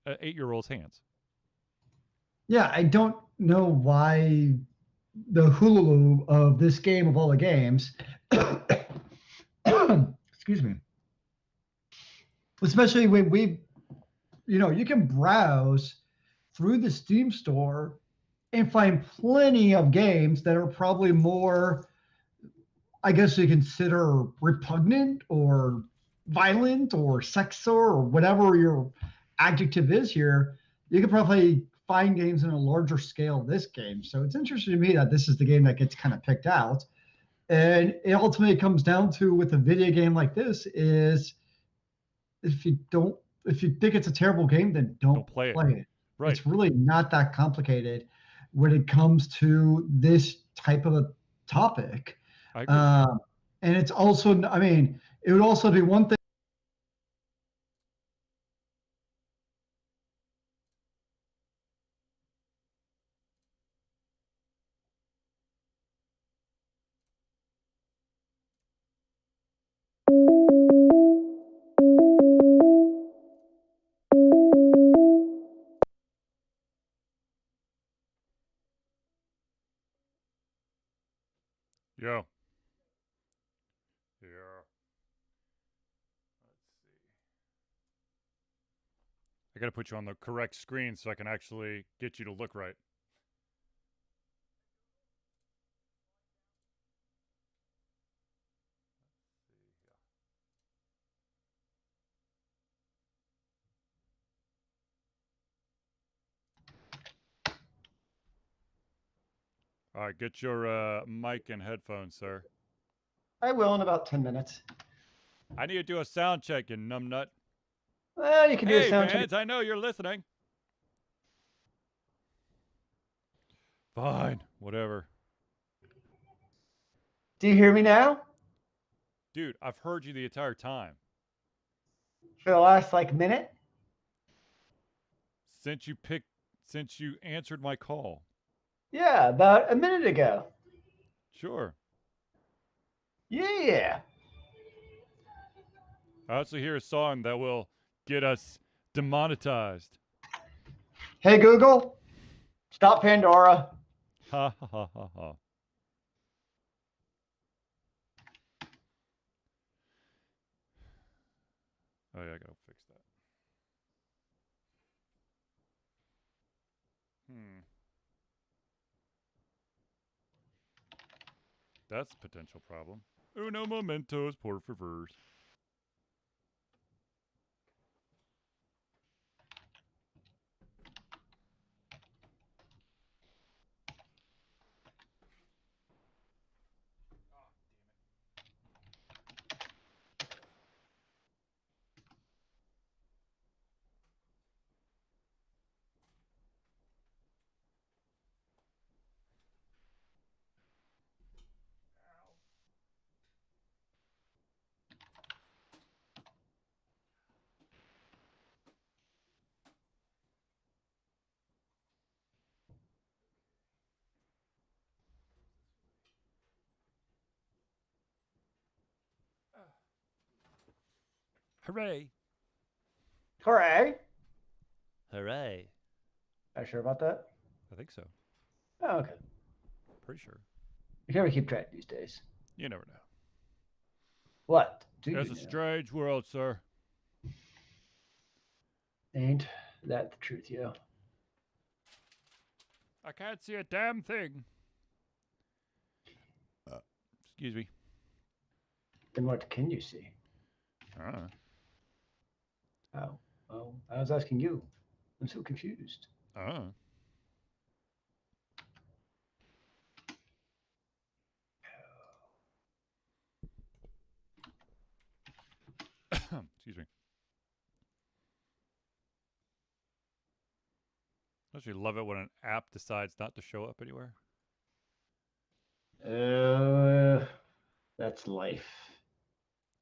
an 8-year-old's hands. Yeah, I don't know why the Hulu of this game of all the games, excuse me, especially when you can browse through the Steam store and find plenty of games that are probably more, I guess you consider repugnant or violent or sexual or whatever your adjective is here. You could probably find games in a larger scale of this game. So it's interesting to me that this is the game that gets kind of picked out. And it ultimately comes down to with a video game like this is if you don't if you think it's a terrible game, then don't play it. play it. Right. It's really not that complicated when it comes to this type of a topic. I agree. And it's also, I mean, it would also be one thing. Yeah. Yeah. Let's see. I got to put you on the correct screen so I can actually get you to look right. All right, get your mic and headphones, sir. I will in about 10 minutes. I need to do a sound check, you numbnut. Well, you can do a Hey, sound fans, check. I know you're listening. Fine, whatever. Do you hear me now? Dude, I've heard you the entire time. For the last minute? Since you answered my call. Yeah, about a minute ago. Sure. Yeah. I also hear a song that will get us demonetized. Hey, Google, stop Pandora. Ha ha ha ha ha. Oh yeah, I gotta fix that. That's a potential problem. Uno momentos, por favor. Hooray! Hooray. Hooray! Are you sure about that? I think so. Oh, okay. Pretty sure. You can never keep track these days. You never know. What do It's you a know? strange world, sir. Ain't that the truth, yo? I can't see a damn thing. Excuse me. Then what can you see? Uh, Oh, well, I was asking you. I'm so confused. uh. Excuse me. Don't you love it when an app decides not to show up anywhere? That's life.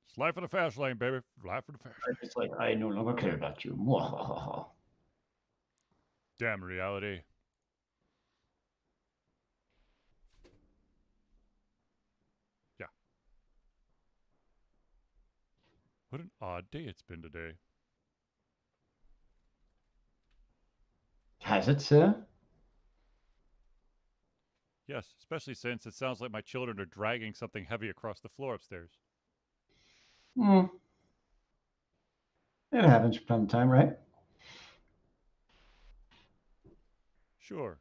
It's life in the fast lane, baby. Life in the fast lane. It's like I no longer care about you. Mwahaha. Damn reality. Yeah. What an odd day it's been today. Has it, sir? Yes, especially since it sounds like my children are dragging something heavy across the floor upstairs. Hmm. It happens from time to time, right? Sure.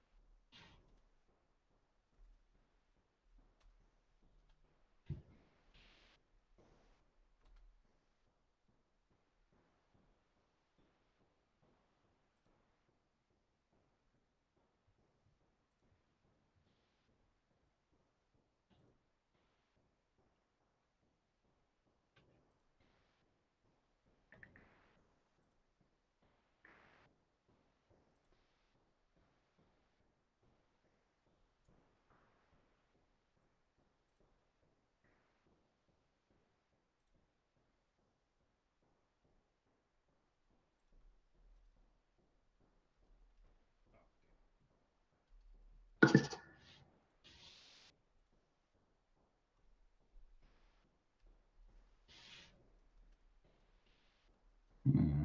Hmm.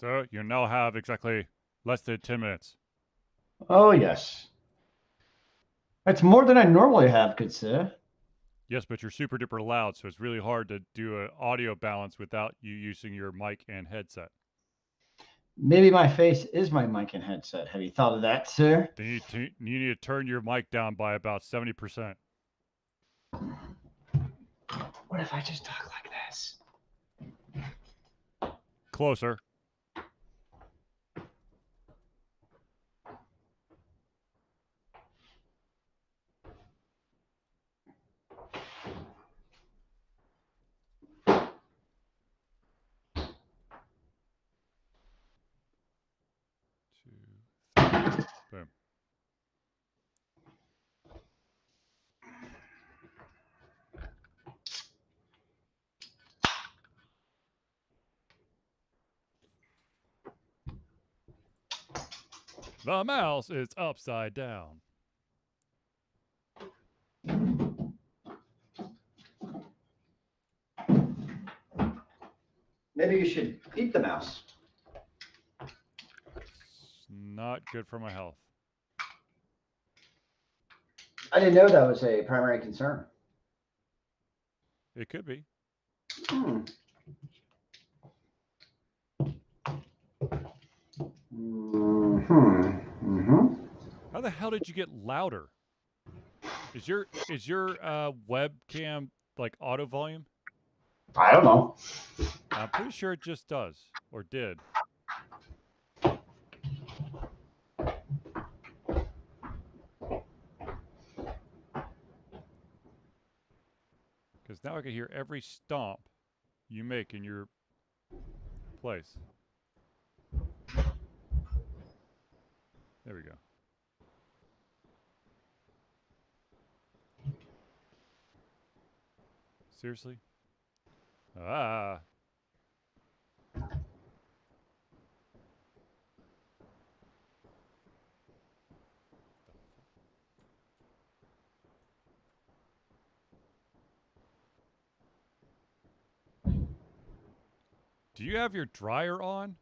So you now have exactly less than 10 minutes. Oh, yes. That's more than I normally have, good sir. Yes, but you're super duper loud, so it's really hard to do an audio balance without you using your mic and headset. Maybe my face is my mic and headset. Have you thought of that, sir? Then you need to turn your mic down by about 70%. What if I just talk like this? Closer. Two, three, boom. The mouse is upside down. Maybe you should eat the mouse. It's not good for my health. I didn't know that was a primary concern. It could be. Hmm. Mm-hmm. How the hell did you get louder? Is your webcam like auto volume? I don't know. I'm pretty sure it just does or did. Because now I can hear every stomp you make in your place. There we go. Seriously? Ah. Do you have your dryer on?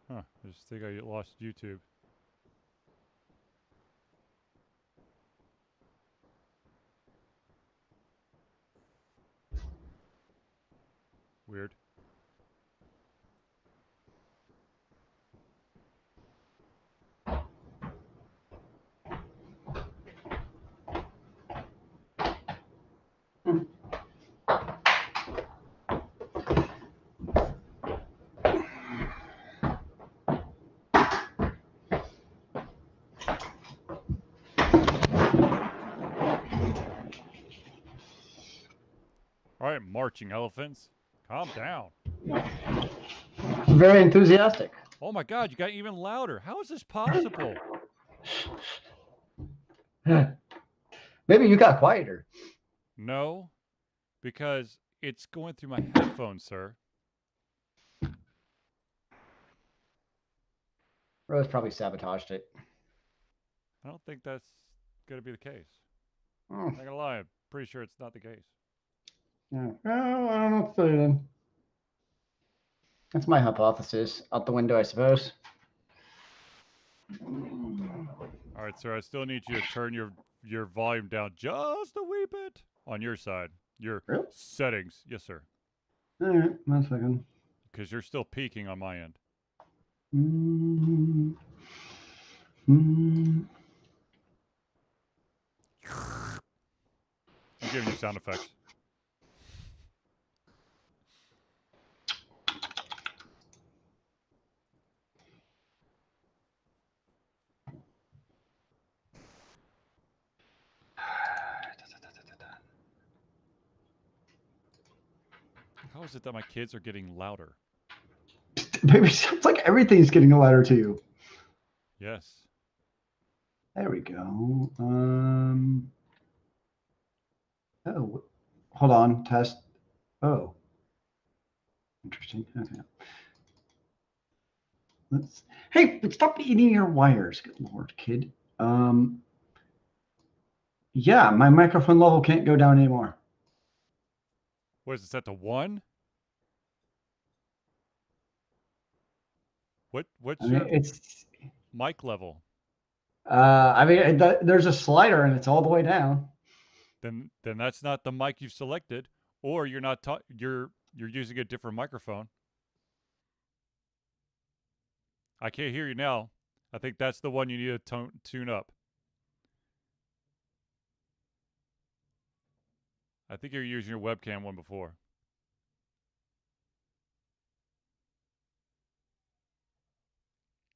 Huh. I just think I lost YouTube. Weird. All right, marching elephants. Calm down. Very enthusiastic. Oh my god, you got even louder. How is this possible? Maybe you got quieter. No, because it's going through my headphones, sir. Rose probably sabotaged it. I don't think that's going to be the case. Hmm. Not going to lie. pretty sure it's not the case. Yeah. Well, I don't know what to tell you then. That's my hypothesis. Out the window, I suppose. All right, sir. I still need you to turn your volume down just a wee bit on your side. Your Really? settings, yes, sir. All right, 1 second. Because you're still peaking on my end. Mm, mm. I'm giving you sound effects. How is it that my kids are getting louder? Baby, sounds like everything's getting louder to you. Yes. There we go. Oh, hold on. Test. Oh, interesting. Okay. Hey, stop eating your wires. Good Lord, kid. Yeah, my microphone level can't go down anymore. What is it set to 1? What's I mean, your it's. mic level? There's a slider and it's all the way down. Then that's not the mic you've selected, or you're not you're using a different microphone. I can't hear you now. I think that's the one you need to tune up. I think you're using your webcam one before.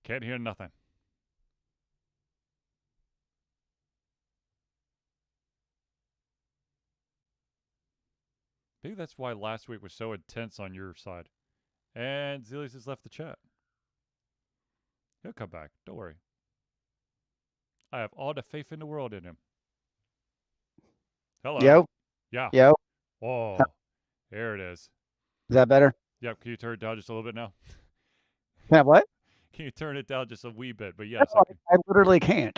Can't hear nothing. Maybe that's why last week was so intense on your side. And Zelius has left the chat. He'll come back. Don't worry. I have all the faith in the world in him. Hello. Yo. Yeah. Yo. Oh, there it is. Is that better? Yep. Can you turn it down just a little bit now? Yeah, what? Can you turn it down just a wee bit? But yes, No, I literally can't.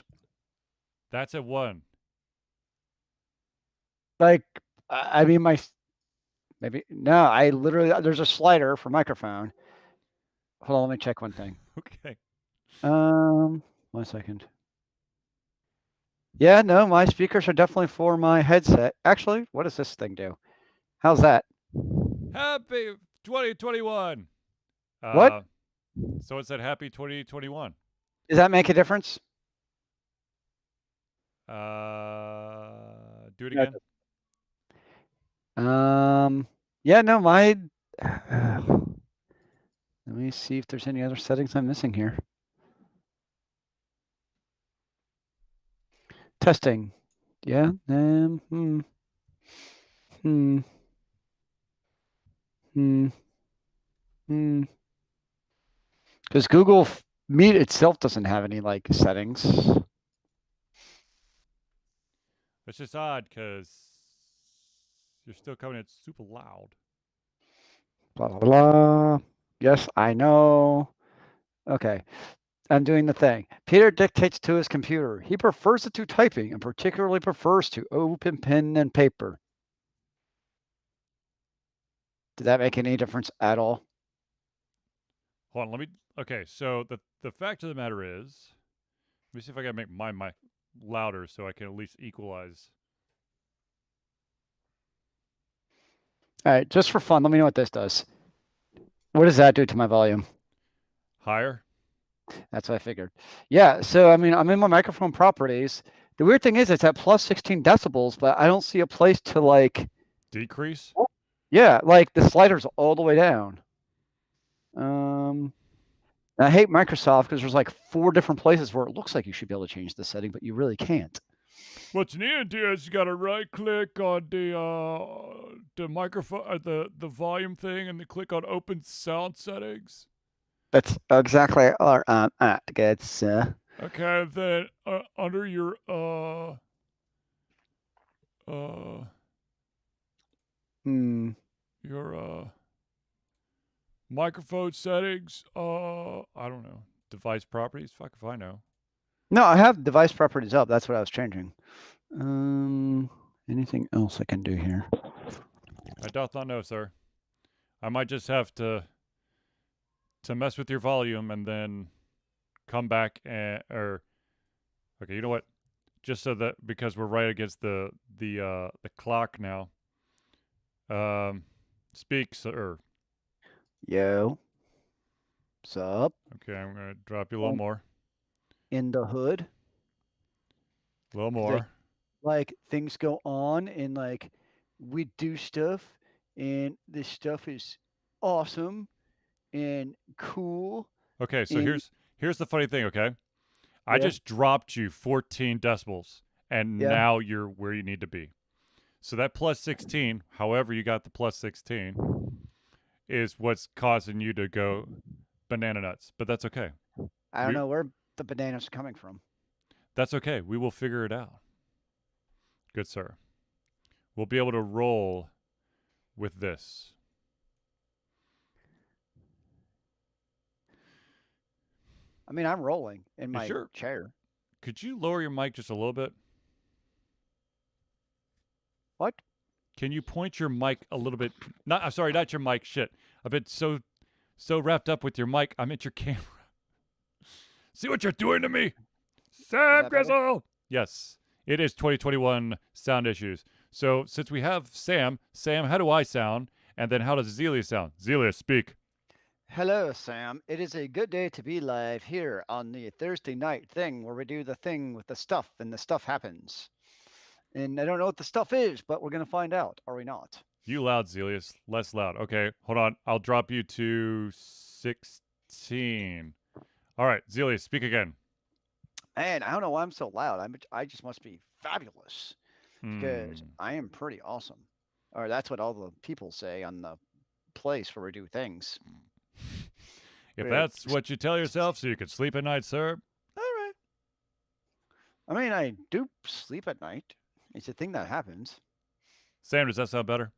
that's at 1. Like, I mean, maybe no. I literally there's a slider for microphone. Hold on, let me check one thing. Okay. 1 second. Yeah, no, my speakers are definitely for my headset. Actually, what does this thing do? How's that? Happy 2021. What? So it said happy 2021. Does that make a difference? Do it again. Yeah, no, my. Let me see if there's any other settings I'm missing here. Testing. Yeah. Because Google Meet itself doesn't have any like settings. It's just odd because you're still coming in super loud. Blah, blah, blah. Yes, I know. Okay. I'm doing the thing. Peter dictates to his computer. He prefers it to typing and particularly prefers to open pen and paper. Did that make any difference at all? Hold on, okay, so the fact of the matter is, let me see if I can make my mic louder so I can at least equalize. All right, just for fun, let me know what this does. What does that do to my volume? Higher? That's what I figured. Yeah, so I mean, I'm in my microphone properties. The weird thing is it's at plus 16 decibels, but I don't see a place to like... Decrease? Yeah, like the slider's all the way down. I hate Microsoft because there's like 4 different places where it looks like you should be able to change the setting, but you really can't. What you need to do is you got to right click on the microphone, the volume thing, and then click on open sound settings. That's exactly our good sir. Okay, then under your your microphone settings, I don't know, device properties, fuck if I know. No, I have device properties up. That's what I was changing. Anything else I can do here? I doth not know, sir. I might just have to mess with your volume and then come back okay, you know what? Just so that because we're right against the clock now. Speak, sir. Yo. Sup? Okay, I'm gonna drop you a little more. In the hood. A little more. Like things go on and like we do stuff and this stuff is awesome and cool. Okay, so and here's the funny thing, okay? I Yeah. just dropped you 14 decibels, and Yeah. now you're where you need to be. So that plus 16, however you got the plus 16, is what's causing you to go banana nuts. But that's okay. I don't know where the bananas are coming from. That's okay. We will figure it out. Good sir. We'll be able to roll with this. I mean, I'm rolling in my sure? chair. Could you lower your mic just a little bit? What? Can you point your mic a little bit? I'm sorry, not your mic. Shit. I've been so wrapped up with your mic. I meant your camera. See what you're doing to me? Sam Grizzle! Yes. It is 2021 sound issues. So since we have Sam, how do I sound? And then how does Zelia sound? Zelia, speak. Hello, Sam. It is a good day to be live here on the Thursday night thing where we do the thing with the stuff and the stuff happens. And I don't know what the stuff is, but we're going to find out, are we not? You loud, Zelius. Less loud. Okay, hold on. I'll drop you to 16. All right, Zelius, speak again. Man, I don't know why I'm so loud. I just must be fabulous because I am pretty awesome. Or that's what all the people say on the place where we do things. If that's what you tell yourself so you can sleep at night, sir, all right. I mean, I do sleep at night. It's a thing that happens. Sam, does that sound better?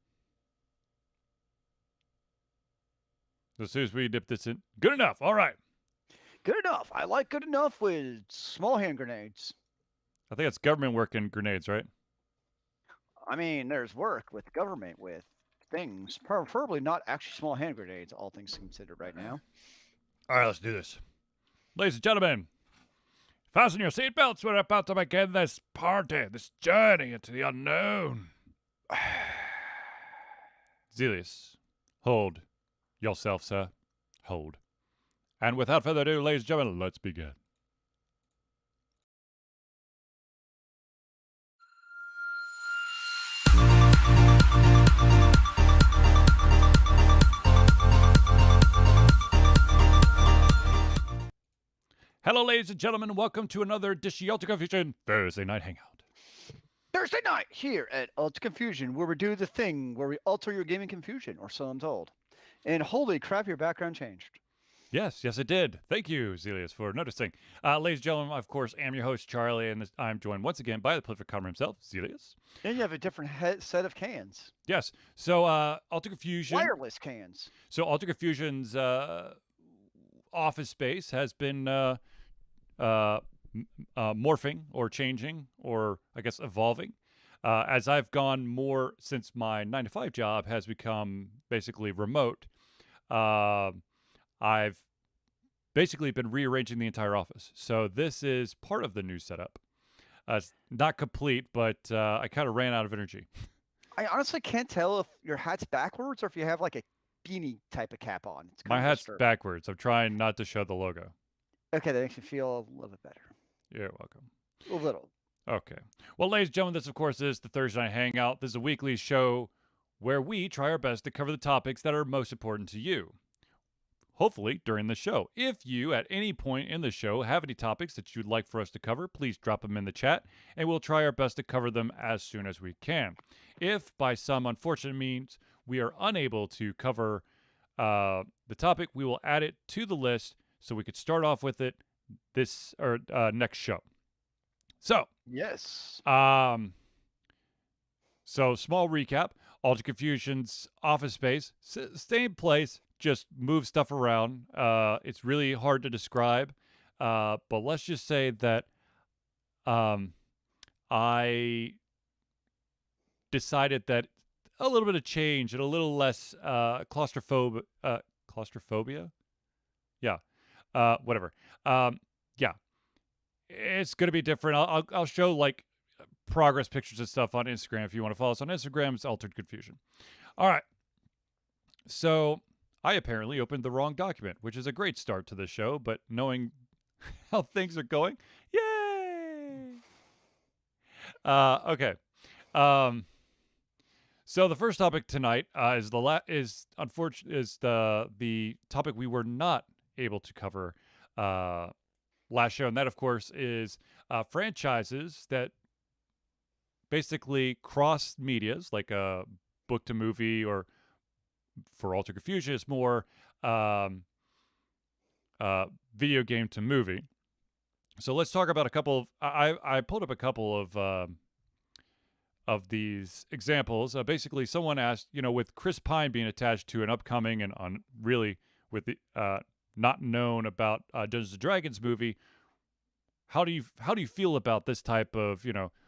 As soon as we dip this in. Good enough. All right. Good enough. I like good enough with small hand grenades. I think it's government working grenades, right? I mean, there's work with government with things, preferably not actually small hand grenades, all things considered right now. All right, let's do this. Ladies and gentlemen, fasten your seatbelts. We're about to begin this party, this journey into the unknown. Zelius, hold yourself, sir. Hold. And without further ado, ladies and gentlemen, let's begin. Hello, ladies and gentlemen. Welcome to another edition of Ultra Confusion Thursday Night Hangout. Thursday night here at Ultra Confusion, where we do the thing where we alter your gaming confusion, or so I'm told. And holy crap, your background changed. Yes, it did. Thank you, Zelius, for noticing. Ladies and gentlemen, of course, I'm your host, Charlie, and I'm joined once again by the prolific comer himself, Zelius. And you have a different set of cans. Yes. So, Ultra Confusion. Wireless cans. So, Ultra Confusion's office space has been morphing or changing or, I guess, evolving. As I've gone more since my 9-to-5 job has become basically remote, I've basically been rearranging the entire office. So this is part of the new setup. It's not complete, but I kind of ran out of energy. I honestly can't tell if your hat's backwards or if you have like a beanie type of cap on. It's My hat's backwards. I'm trying not to show the logo. Okay, that makes me feel a little bit better. You're welcome. A little. Okay. Well, ladies and gentlemen, this, of course, is the Thursday Night Hangout. This is a weekly show where we try our best to cover the topics that are most important to you. Hopefully, during the show. If you, at any point in the show, have any topics that you'd like for us to cover, please drop them in the chat, and we'll try our best to cover them as soon as we can. If, by some unfortunate means, we are unable to cover the topic, we will add it to the list so we could start off with it this or next show. So, yes. So, small recap. Ultra Confusion's office space, same place, just move stuff around. It's really hard to describe, but let's just say that I decided that a little bit of change and a little less claustrophobia. Yeah. Whatever. Yeah. It's going to be different. I'll show like progress pictures and stuff on Instagram if you want to follow us on Instagram. It's Altered Confusion. All right. So I apparently opened the wrong document, which is a great start to the show, but knowing how things are going, yay! Okay. So the first topic tonight is the topic we were not able to cover last show, and that of course is franchises that basically cross medias, like a book to movie, or for Altered Confusion, it's more video game to movie. So let's talk about a couple of. I pulled up a couple of these examples. Basically, someone asked, with Chris Pine being attached to an upcoming and really with the not known about Dungeons and Dragons movie, how do you feel about this type of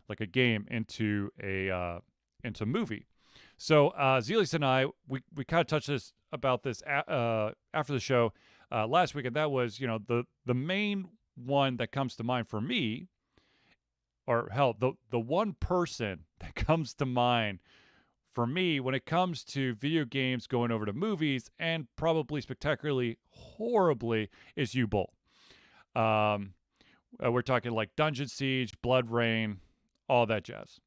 like a game into a movie? So Zelis and I we kind of touched about this after the show last week, and that was the main one that comes to mind for me, or hell, the one person that comes to mind for me when it comes to video games going over to movies, and probably spectacularly horribly, is U-Bolt. We're talking like Dungeon Siege, Blood Rain, all that jazz.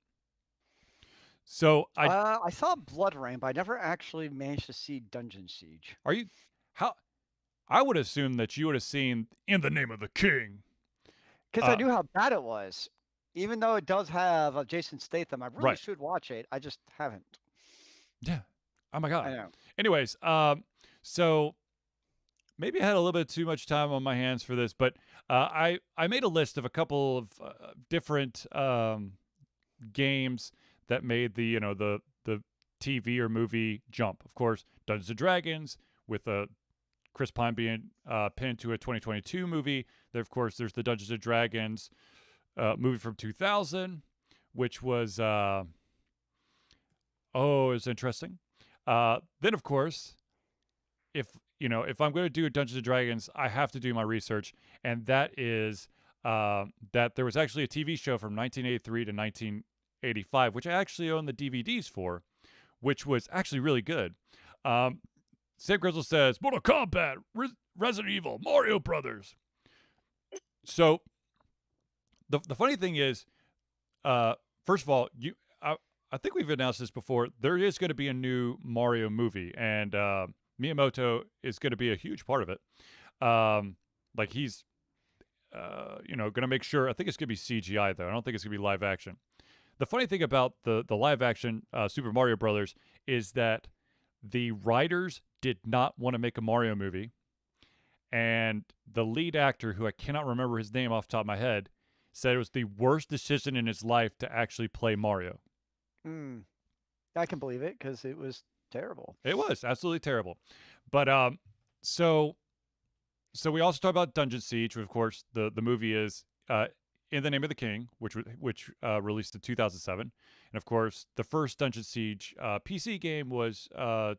So I saw Blood Rain, but I never actually managed to see Dungeon Siege. I would assume that you would have seen In the Name of the King. Because I knew how bad it was. Even though it does have Jason Statham, I really should watch it. I just haven't. Yeah. Oh my God. I know. Anyways, so maybe I had a little bit too much time on my hands for this, but I made a list of a couple of different games that made the TV or movie jump. Of course, Dungeons and Dragons, with Chris Pine being pinned to a 2022 movie. Then, of course, there's the Dungeons and Dragons movie from 2000, which was it was interesting. Then, of course, if I'm going to do Dungeons and Dragons, I have to do my research, and that is that there was actually a TV show from 1983 to 1985, which I actually own the DVDs for, which was actually really good. Sam Grizzle says, Mortal Kombat, Resident Evil, Mario Brothers. So the funny thing is, first of all, I think we've announced this before. There is going to be a new Mario movie, and Miyamoto is going to be a huge part of it. Like he's, going to make sure. I think it's going to be CGI though. I don't think it's going to be live action. The funny thing about the live action Super Mario Brothers is that the writers did not want to make a Mario movie, and the lead actor, who I cannot remember his name off the top of my head, said it was the worst decision in his life to actually play Mario. I can believe it, because it was terrible. It was absolutely terrible. But so we also talk about Dungeon Siege, which of course the movie is In the Name of the King, which released in 2007, and of course the first Dungeon Siege PC game was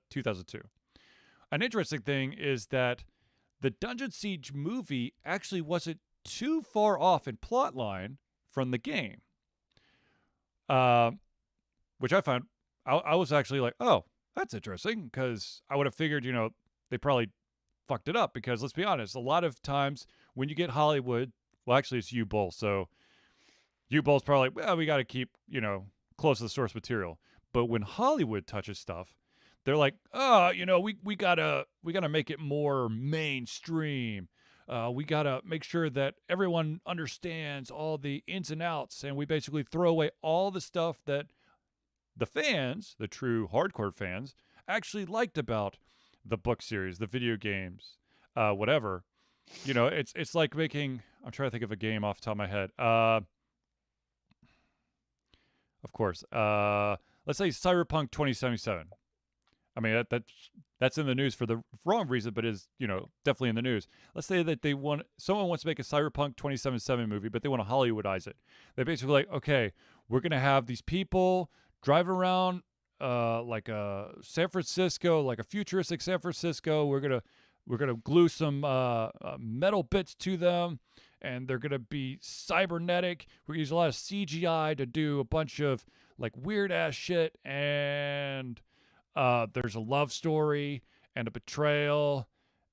2002. An interesting thing is that the Dungeon Siege movie actually wasn't too far off in plotline from the game, which I found. I was actually like, oh, that's interesting, because I would have figured, they probably fucked it up, because let's be honest, a lot of times when you get Hollywood, well, actually it's U-Bolt, so U-Bolt's probably like, well, we got to keep, close to the source material. But when Hollywood touches stuff, they're like, oh, we gotta make it more mainstream. We gotta make sure that everyone understands all the ins and outs, and we basically throw away all the stuff that the fans, the true hardcore fans, actually liked about the book series, the video games, whatever. It's like making. I'm trying to think of a game off the top of my head. Of course, let's say Cyberpunk 2077. I mean, that's in the news for the wrong reason, but is definitely in the news. Let's say that someone wants to make a Cyberpunk 2077 movie, but they want to Hollywoodize it. They're basically like, okay, we're gonna have these people driving around like a San Francisco, like a futuristic San Francisco. We're gonna glue some metal bits to them, and they're gonna be cybernetic. We're gonna use a lot of CGI to do a bunch of like weird ass shit, and there's a love story and a betrayal,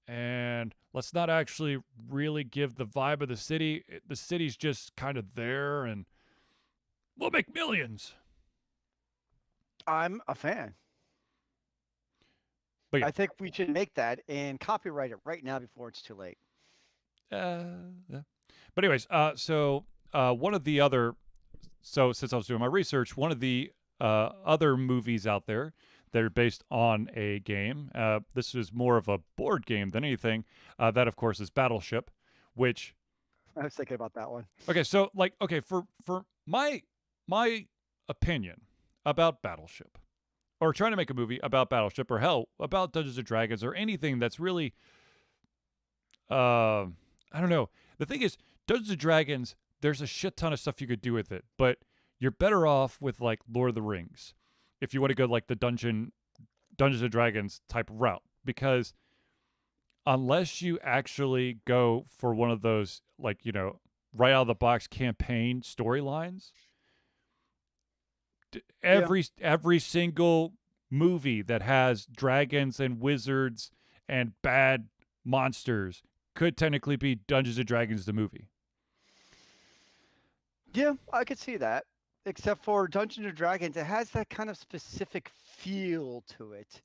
and let's not actually really give the vibe of the city. The city's just kind of there, and we'll make millions. I'm a fan. But yeah. I think we should make that and copyright it right now before it's too late. Yeah. But anyways, so one of the other, so since I was doing my research, one of the other movies out there that are based on a game, this is more of a board game than anything, that of course is Battleship, which I was thinking about that one. Okay, so like, okay, for my opinion about Battleship, or trying to make a movie about Battleship, or hell, about Dungeons and Dragons, or anything that's really, I don't know. The thing is, Dungeons and Dragons, there's a shit ton of stuff you could do with it, but you're better off with like Lord of the Rings, if you want to go like the Dungeons and Dragons type route, because unless you actually go for one of those, like, you know, right out of the box campaign storylines, every single movie that has dragons and wizards and bad monsters could technically be Dungeons and Dragons the movie. Yeah, I could see that. Except for Dungeons and Dragons, it has that kind of specific feel to it.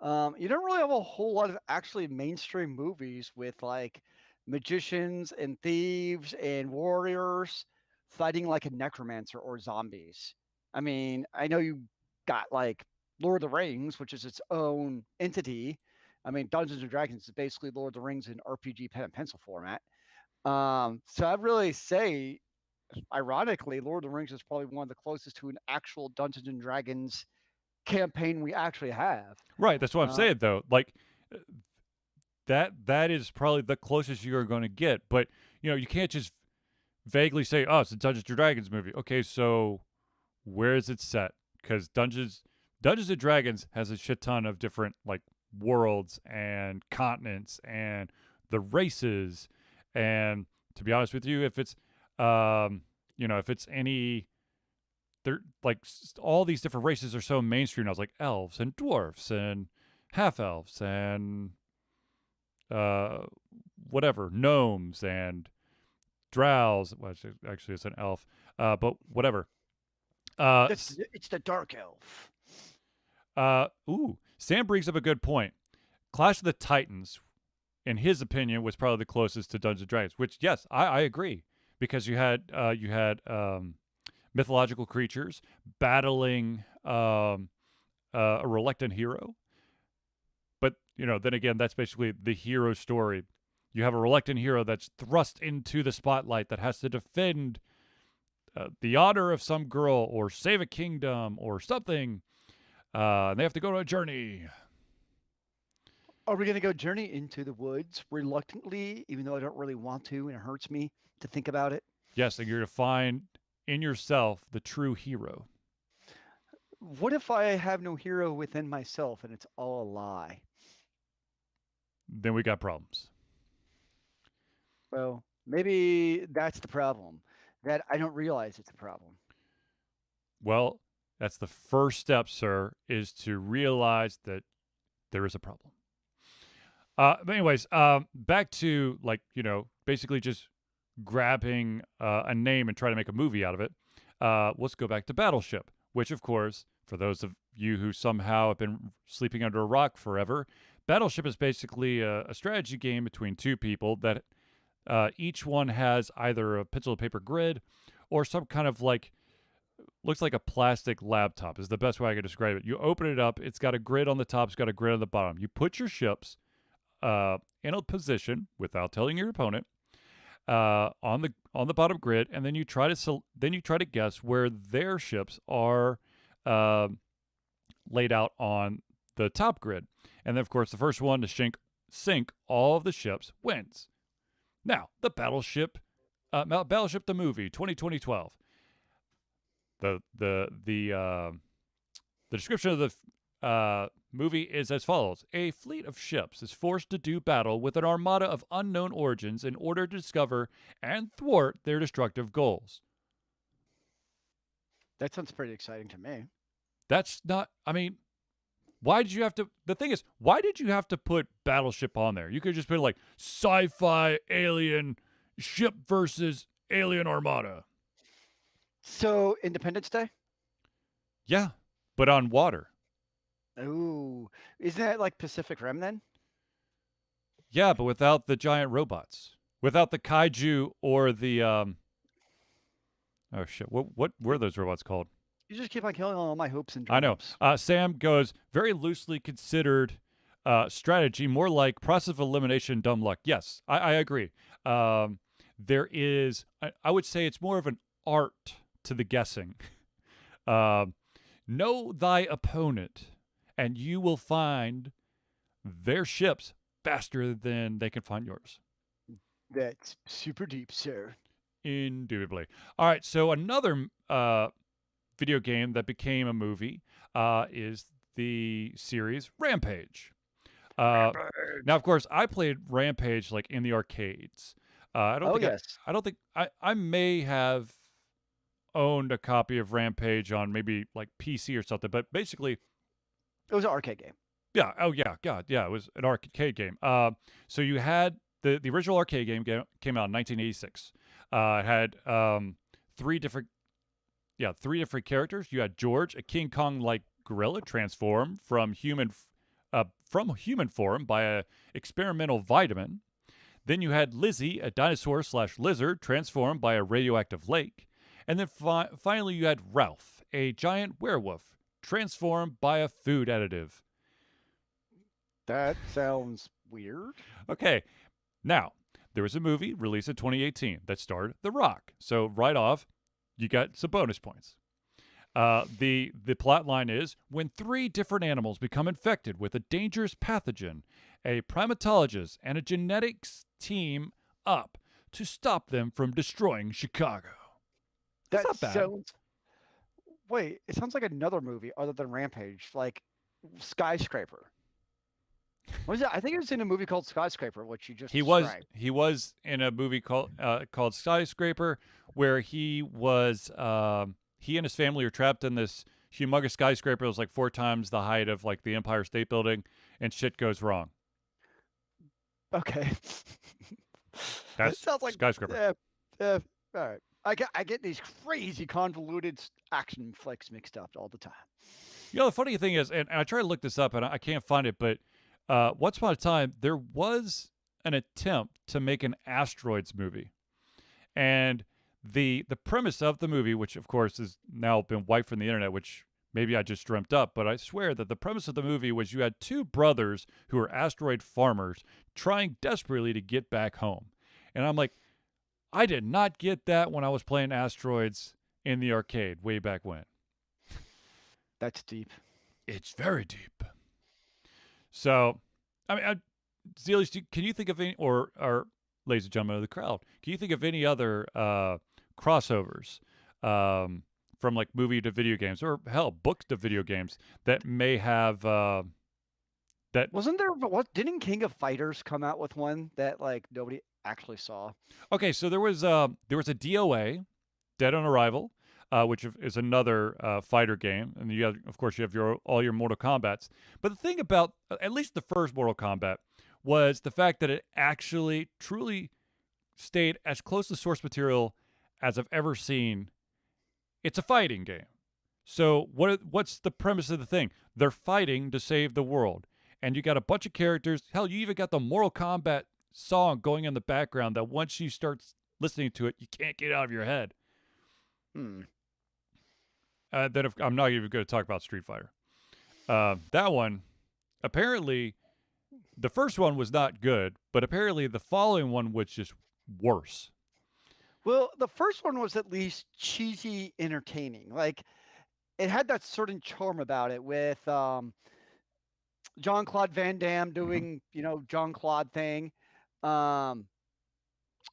You don't really have a whole lot of actually mainstream movies with like magicians and thieves and warriors fighting like a necromancer or zombies. I mean, I know you got like Lord of the Rings, which is its own entity. I mean, Dungeons and Dragons is basically Lord of the Rings in RPG pen and pencil format. So I'd really say, ironically, Lord of the Rings is probably one of the closest to an actual Dungeons and Dragons campaign we actually have. Right, that's what I'm saying though. Like that is probably the closest you're going to get, but you know, you can't just vaguely say, "Oh, it's a Dungeons and Dragons movie." Okay, so where is it set? Because Dungeons and Dragons has a shit ton of different like worlds and continents and the races, and to be honest with you, if it's you know, if it's any, they're like all these different races are so mainstream. I was like elves and dwarfs and half elves and whatever, gnomes and drows. Well, actually, it's an elf, but whatever. It's the dark elf. Sam brings up a good point. Clash of the Titans, in his opinion, was probably the closest to Dungeons and Dragons. Which, yes, I agree, because you had mythological creatures battling a reluctant hero. But you know, then again, that's basically the hero story. You have a reluctant hero that's thrust into the spotlight that has to defend the honor of some girl or save a kingdom or something. And they have to go on a journey. Are we going to go journey into the woods reluctantly, even though I don't really want to, and it hurts me to think about it? Yes, and you're to find in yourself the true hero. What if I have no hero within myself and it's all a lie? Then we got problems. Well, maybe that's the problem, that I don't realize it's a problem. Well, that's the first step, sir, is to realize that there is a problem. But anyways, back to, like, you know, basically just grabbing a name and trying to make a movie out of it. Let's go back to Battleship, which, of course, for those of you who somehow have been sleeping under a rock forever, Battleship is basically a strategy game between two people that each one has either a pencil and paper grid or some kind of like, looks like a plastic laptop is the best way I can describe it. You open it up, it's got a grid on the top, it's got a grid on the bottom. You put your ships in a position without telling your opponent on the bottom grid, and then you try to guess where their ships are laid out on the top grid. And then, of course, the first one to sink all of the ships wins. Now, the Battleship the movie, 2012. The The description of the movie is as follows. A fleet of ships is forced to do battle with an armada of unknown origins in order to discover and thwart their destructive goals. That sounds pretty exciting to me. That's not, I mean, why did you have to, the thing is, why did you have to put Battleship on there? You could just put like sci-fi alien ship versus alien armada. So Independence Day? Yeah, but on water. Ooh, isn't that like Pacific Rim then? Yeah, but without the giant robots. Without the kaiju or the, oh shit, what were those robots called? You just keep on killing all my hopes and I know. dreams. Sam goes, very loosely considered strategy, more like process of elimination, dumb luck. Yes, I agree. There is, I would say it's more of an art to the guessing. Know thy opponent, and you will find their ships faster than they can find yours. That's super deep, sir. Indubitably. All right, so another video game that became a movie is the series Rampage. Now, of course, I played Rampage like in the arcades. I don't think I don't think I may have owned a copy of Rampage on maybe like PC or something, but basically It was an arcade game. yeah. Oh yeah, God, yeah. It was an arcade game. So you had the original arcade game came out in 1986. It had three different characters. You had George, a King Kong-like gorilla transformed from human form by a experimental vitamin. Then you had Lizzie, a dinosaur/lizard transformed by a radioactive lake. And then finally you had Ralph, a giant werewolf transformed by a food additive. That sounds weird. Okay, now, there was a movie released in 2018 that starred The Rock. So right off, you got some bonus points. The plot line is, when 3 different animals become infected with a dangerous pathogen, a primatologist and a genetics team up to stop them from destroying Chicago. That's not bad. Wait, it sounds like another movie other than Rampage, like Skyscraper. Was it? I think it was in a movie called Skyscraper, which you just described. He was in a movie called Skyscraper, where he and his family are trapped in this humongous skyscraper that was like 4 times the height of like the Empire State Building, and shit goes wrong. Okay. That sounds like Skyscraper. All right. I get these crazy convoluted action flicks mixed up all the time. You know, the funny thing is, and I try to look this up and I can't find it, but once upon a time, there was an attempt to make an asteroids movie. And the premise of the movie, which of course has now been wiped from the internet, which maybe I just dreamt up, but I swear that the premise of the movie was you had 2 brothers who were asteroid farmers trying desperately to get back home. And I'm like, I did not get that when I was playing asteroids in the arcade way back when. That's deep. It's very deep. So, I mean, Zelius, can you think of any, or ladies and gentlemen of the crowd, can you think of any other crossovers from like movie to video games, or hell, books to video games that may have that? Wasn't there? What didn't King of Fighters come out with one that like nobody actually saw? Okay, so there was a DOA, Dead on Arrival. Which is another fighter game, and you have, of course, you have all your Mortal Kombats. But the thing about at least the first Mortal Kombat was the fact that it actually truly stayed as close to source material as I've ever seen. It's a fighting game. So what's the premise of the thing? They're fighting to save the world, and you got a bunch of characters. Hell, you even got the Mortal Kombat song going in the background that once you start listening to it, you can't get out of your head. Then I'm not even going to talk about Street Fighter. That one, apparently, the first one was not good, but apparently the following one was just worse. Well, the first one was at least cheesy entertaining. Like, it had that certain charm about it with Jean-Claude Van Damme doing, Jean-Claude thing.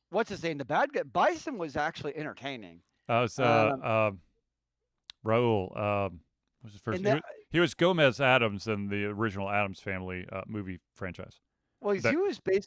What's his name? The bad guy. Bison was actually entertaining. Raul. What's his first name? He was Gomez Adams in the original Adams Family movie franchise. Well, That-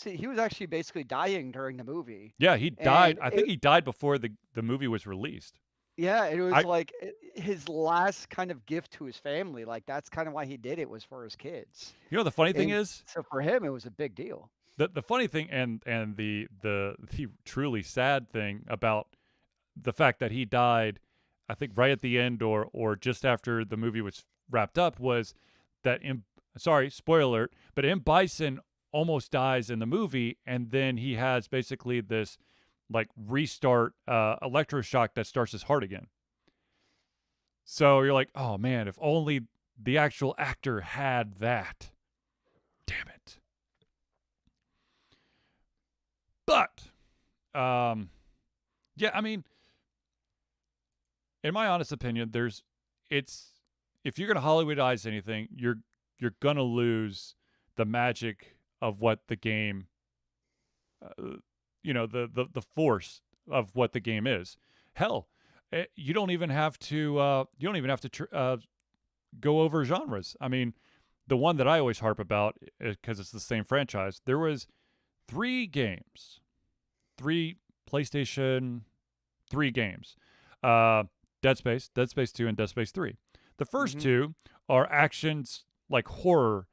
he was actually basically dying during the movie. Yeah, he died. And I think he died before the movie was released. Yeah, it was I- like his last kind of gift to his family. Like that's kind of why he did it, was for his kids. You know, the funny thing And is, so for him, it was a big deal. the funny thing and the truly sad thing about the fact that he died, I think right at the end or just after the movie was wrapped up, was that sorry, spoiler alert, but M. Bison almost dies in the movie, and then he has basically this like restart electroshock that starts his heart again. So you're like, oh man, if only the actual actor had that. Damn it. But yeah, I mean, in my honest opinion, if you're going to Hollywoodize anything, you're going to lose the magic of what the game the force of what the game is. Hell, you don't even have to go over genres. I mean, the one that I always harp about, because it's the same franchise, there was 3 PlayStation 3 games. Dead Space 2, and Dead Space 3. The first 2 are actions like horror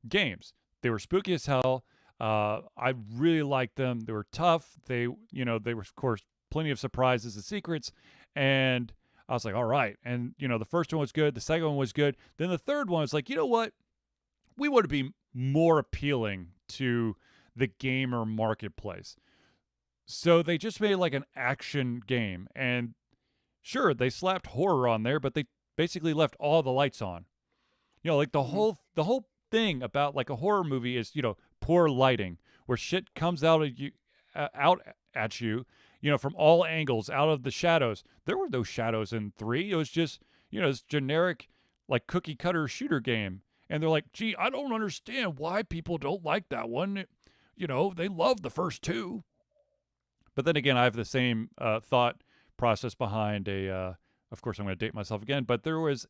games. They were spooky as hell. I really liked them. They were tough. They were, of course, plenty of surprises and secrets. And I was like, all right. And, the first one was good. The second one was good. Then the third one was like, you know what? We want to be more appealing to the gamer marketplace. So they just made like an action game. And sure, they slapped horror on there, but they basically left all the lights on. Like the whole thing about like a horror movie is, poor lighting, where shit comes out at you, from all angles, out of the shadows. There were no shadows in 3. It was just, this generic like cookie cutter shooter game. And they're like, gee, I don't understand why people don't like that one. They love the first 2. But then again, I have the same thought process behind of course I'm going to date myself again, but there was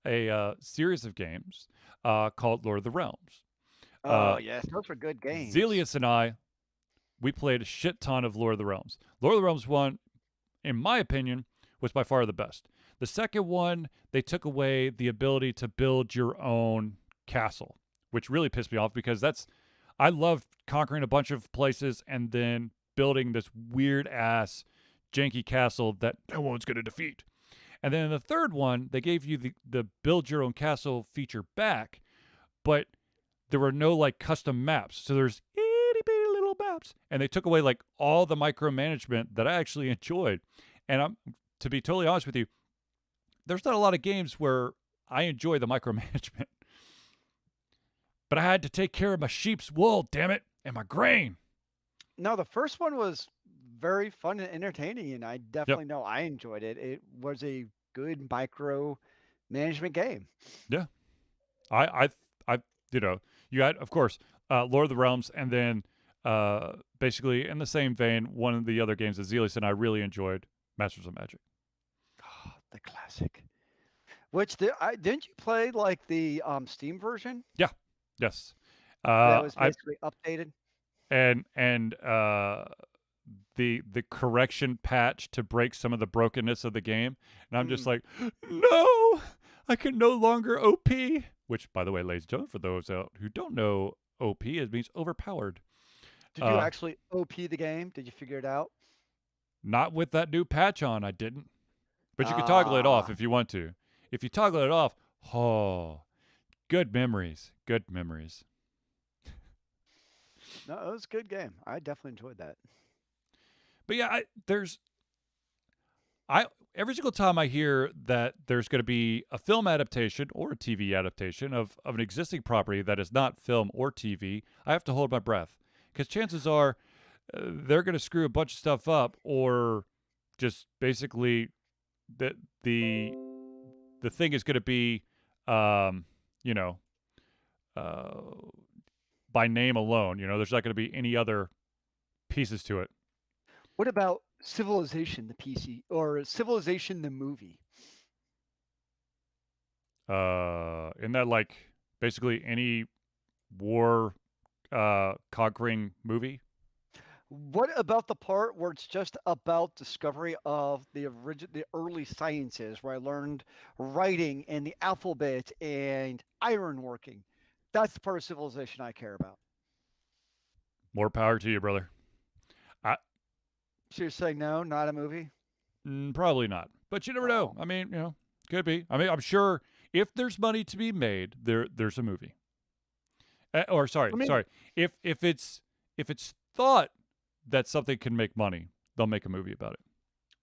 a series of games called Lord of the Realms. Oh yes, those were good games. Zelius and I, we played a shit ton of Lord of the Realms. Lord of the Realms 1, in my opinion, was by far the best. The second one, they took away the ability to build your own castle, which really pissed me off, because I love conquering a bunch of places and then building this weird ass janky castle that no one's going to defeat. And then in the third one, they gave you the build your own castle feature back, but there were no like custom maps. So there's itty bitty little maps, and they took away like all the micromanagement that I actually enjoyed. And to be totally honest with you, there's not a lot of games where I enjoy the micromanagement. But I had to take care of my sheep's wool, damn it, and my grain. No, the first one was very fun and entertaining, and I definitely know I enjoyed it. It was a good micro management game. Yeah, I you had, of course, Lord of the Realms, and then basically in the same vein, one of the other games that Zelius and I really enjoyed, Masters of Magic. Oh, the classic. Which didn't you play like the Steam version? Yes. That was basically updated. And the correction patch to break some of the brokenness of the game, and I'm just like, no, I can no longer OP. Which, by the way, ladies and gentlemen, for those out who don't know, OP, it means overpowered. Did you actually OP the game? Did you figure it out? Not with that new patch on, I didn't. But you can toggle it off if you want to. If you toggle it off, good memories. Good memories. No, it was a good game. I definitely enjoyed that. But yeah, every single time I hear that there's going to be a film adaptation or a TV adaptation of an existing property that is not film or TV, I have to hold my breath, because chances are they're going to screw a bunch of stuff up, or just basically the thing is going to be by name alone. There's not going to be any other pieces to it. What about Civilization, the PC, or Civilization, the movie? Isn't that like basically any war conquering movie? What about the part where it's just about discovery of the early sciences, where I learned writing and the alphabet and ironworking? That's the part of civilization I care about. More power to you, brother. So you're saying no, not a movie? Probably not, but you never know. I mean, could be. I mean, I'm sure if there's money to be made, there's a movie. Sorry. If it's thought that something can make money, they'll make a movie about it.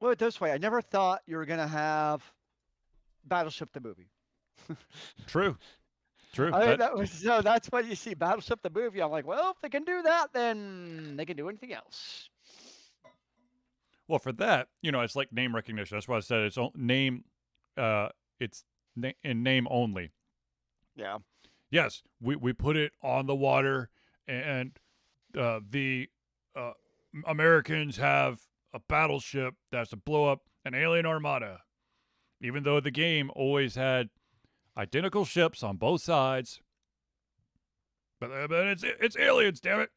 Well, this way, I never thought you were gonna have Battleship the movie. True. So that's what you see, Battleship the movie. I'm like, well, if they can do that, then they can do anything else. Well, for that, it's like name recognition. That's why I said it's name. It's in name only. Yeah. Yes, we put it on the water, and the Americans have a battleship that's to blow up an alien armada. Even though the game always had identical ships on both sides, but it's aliens, damn it!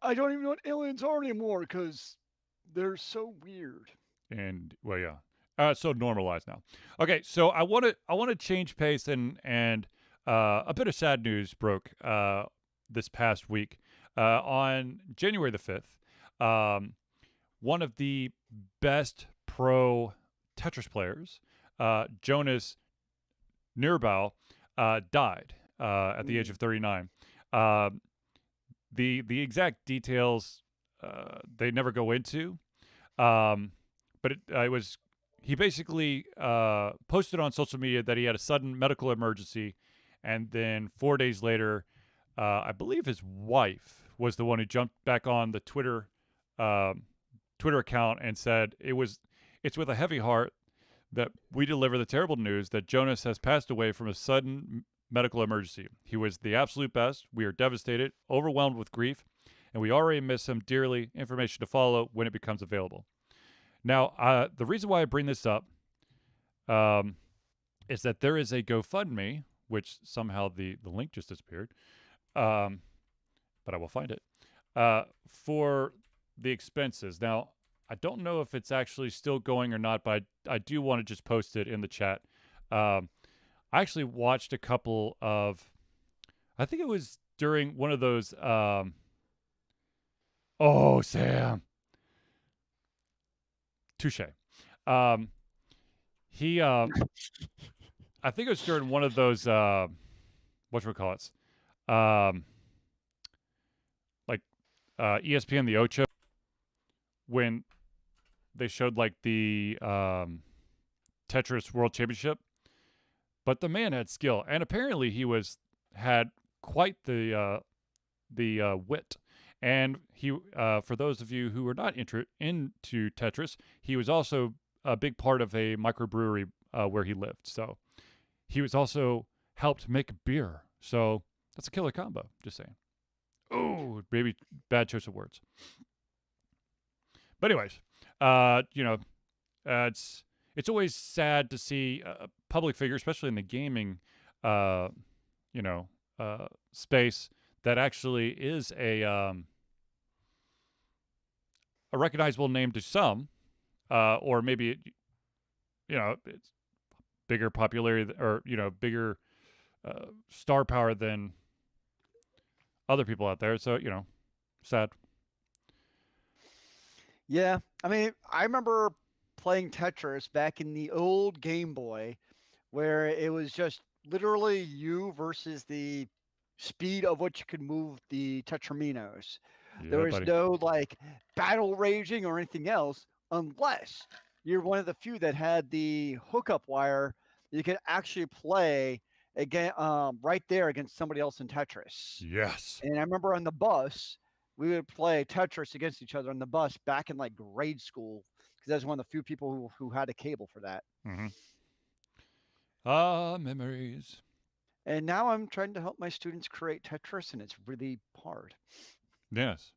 I don't even know what aliens are anymore because they're so weird. And well, yeah, it's so normalized now. Okay, so I want to change pace, and a bit of sad news broke this past week. On January the 5th, one of the best pro Tetris players, Jonas Nearbow, died at the age of 39. The exact details they never go into, but it was he basically posted on social media that he had a sudden medical emergency, and then 4 days later, I believe his wife was the one who jumped back on the Twitter account and said it's with a heavy heart that we deliver the terrible news that Jonas has passed away from a sudden medical emergency. He was the absolute best. We are devastated, overwhelmed with grief, and we already miss him dearly. Information to follow when it becomes available. Now, the reason why I bring this up is that there is a GoFundMe, which somehow the link just disappeared, but I will find it, for the expenses. Now, I don't know if it's actually still going or not, but I do want to just post it in the chat. I actually watched a couple of, I think it was during one of those, oh, Sam. Touche. He, I think it was during one of those, whatchamacallits, like ESPN The Ocho, when they showed like the Tetris World Championship, but the man had skill, and apparently he had quite the wit. And he, for those of you who are not into Tetris, he was also a big part of a microbrewery where he lived. So he was also helped make beer. So that's a killer combo. Just saying. Oh, maybe bad choice of words. But anyways, it's always sad to see a public figure, especially in the gaming, space, that actually is a recognizable name to some, or maybe it's bigger popularity or bigger star power than other people out there. So sad. Yeah, I mean, I remember playing Tetris back in the old Game Boy, where it was just literally you versus the speed of which you could move the Tetraminos. There was no like battle raging or anything else, unless you're one of the few that had the hookup wire. You could actually play again, right there against somebody else in Tetris. Yes. And I remember on the bus, we would play Tetris against each other on the bus back in like grade school, because I was one of the few people who had a cable for that. Mm-hmm. Ah, memories. And now I'm trying to help my students create Tetris, and it's really hard. Yes.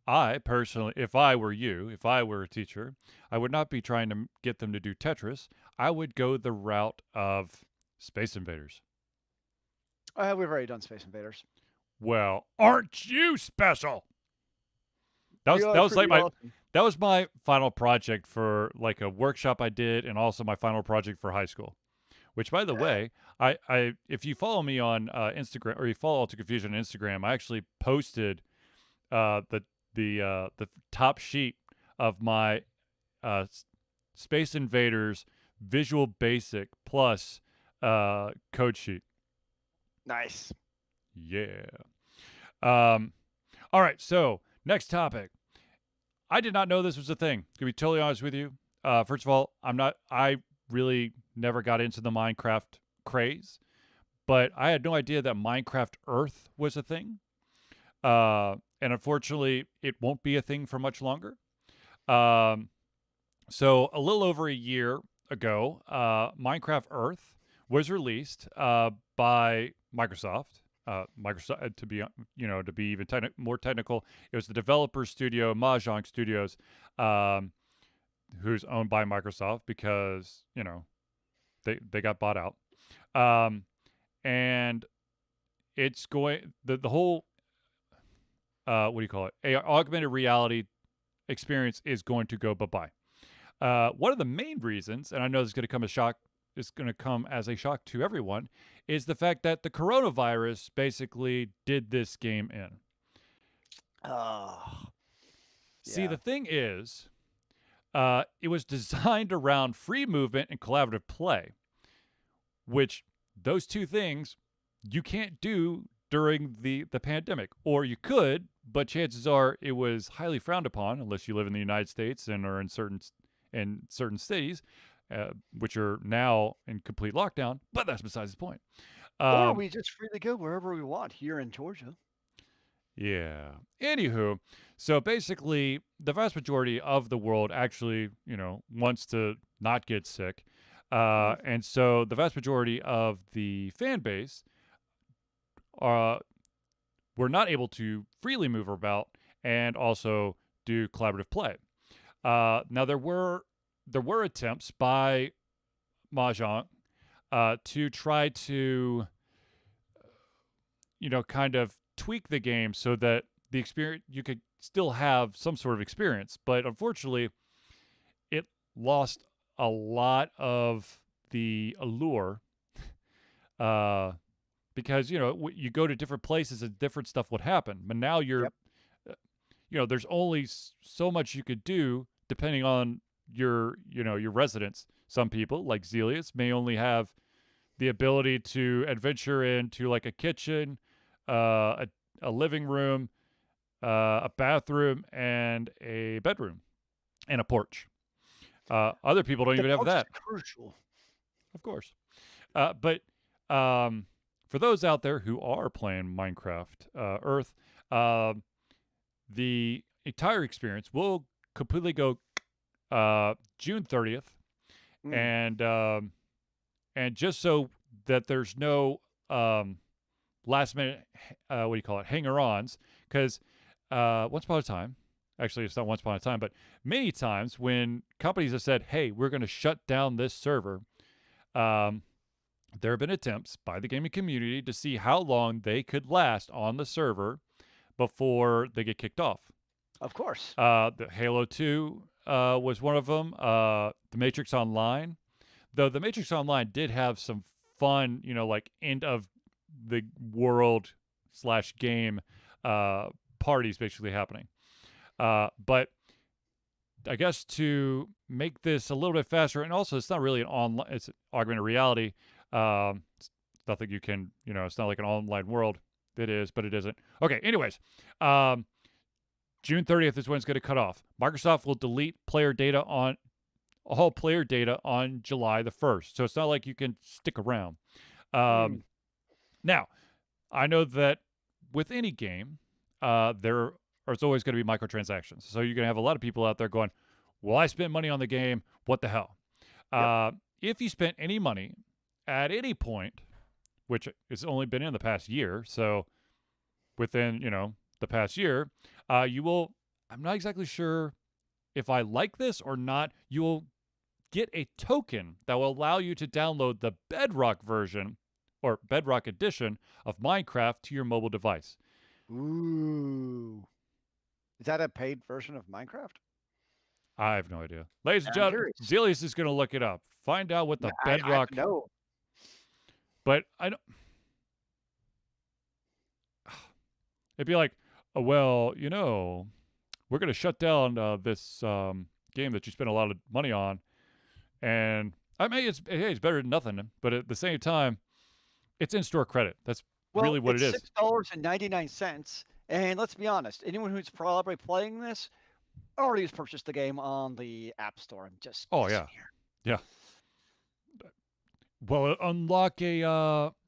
I personally, if I were you, if I were a teacher, I would not be trying to get them to do Tetris. I would go the route of Space Invaders. We've already done Space Invaders. Well, aren't you special? That We are was like pretty my awesome. that was my final project for like a workshop I did, and also my final project for high school. Which, by the way, I if you follow me on Instagram, or you follow All Too Confusion on Instagram, I actually posted the top sheet of my Space Invaders Visual Basic Plus code sheet. Nice. Yeah. All right. So next topic. I did not know this was a thing. To be totally honest with you, first of all, I really never got into the Minecraft craze, but I had no idea that Minecraft Earth was a thing. And unfortunately, it won't be a thing for much longer. So a little over a year ago, Minecraft Earth was released by Microsoft. Microsoft, to be even more technical, it was the developer studio Mahjong Studios, who's owned by Microsoft because they got bought out, and it's going the whole what do you call it? Augmented reality experience is going to go bye-bye. One of the main reasons, and I know this is going to come as a shock to everyone, is the fact that the coronavirus basically did this game in. See, Yeah. the thing is, it was designed around free movement and collaborative play, which those two things you can't do during the pandemic. Or you could, but chances are it was highly frowned upon unless you live in the United States and are in certain cities, which are now in complete lockdown. But that's besides the point. Or we just freely go wherever we want here in Georgia. Yeah. Anywho, so basically, the vast majority of the world actually, wants to not get sick. And so the vast majority of the fan base were not able to freely move about and also do collaborative play. Now, there were attempts by Mahjong to try to, kind of tweak the game so that the experience, you could still have some sort of experience, but unfortunately it lost a lot of the allure because you go to different places and different stuff would happen, but now you're there's only so much you could do depending on your residence. Some people, like Zelius, may only have the ability to adventure into like a kitchen, a living room, a bathroom, and a bedroom, and a porch. Other people don't even have that. Crucial. Of course. But for those out there who are playing Minecraft Earth, the entire experience will completely go June 30th. And just so that there's no last minute, what do you call it, hanger-ons, because once upon a time, actually it's not once upon a time, but many times when companies have said, hey, we're going to shut down this server, there have been attempts by the gaming community to see how long they could last on the server before they get kicked off. Of course. The Halo 2 was one of them. The Matrix Online. Though the Matrix Online did have some fun, like end of the world / game parties basically happening. But I guess to make this a little bit faster, and also it's not really an online, it's augmented reality. It's nothing you can, it's not like an online world. It is, but it isn't. Okay, anyways, June 30th is when it's going to cut off. Microsoft will delete all player data on July the 1st. So it's not like you can stick around. Now, I know that with any game, there's always going to be microtransactions. So you're going to have a lot of people out there going, well, I spent money on the game. What the hell? Yep. If you spent any money at any point, which has only been in the past year, so within, the past year, you will I'm not exactly sure if I like this or not. You'll get a token that will allow you to download the Bedrock version or Bedrock edition of Minecraft to your mobile device. Ooh. Is that a paid version of Minecraft? I have no idea. Ladies and I'm gentlemen, curious. Zelius is going to look it up. Find out what the Bedrock... No. But I don't... It'd be like, oh, well, you know, we're going to shut down this game that you spent a lot of money on. And I mean, it's better than nothing. But at the same time, it's in-store credit. That's really what it is. It's $6.99. And let's be honest, anyone who's probably playing this already has purchased the game on the App Store. I'm just Oh, yeah. Yeah. Well, unlock a,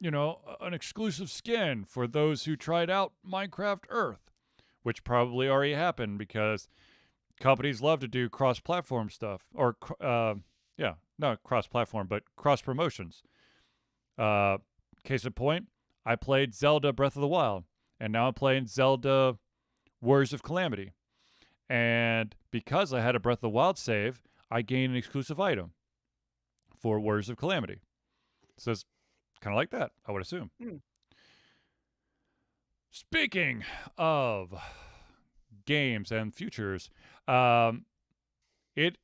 an exclusive skin for those who tried out Minecraft Earth, which probably already happened because companies love to do cross-platform stuff. Or, not cross-platform, but cross-promotions. Case in point, I played Zelda Breath of the Wild, and now I'm playing Zelda Warriors of Calamity. And because I had a Breath of the Wild save, I gained an exclusive item for Warriors of Calamity. So it's kind of like that, I would assume. Speaking of games and futures, it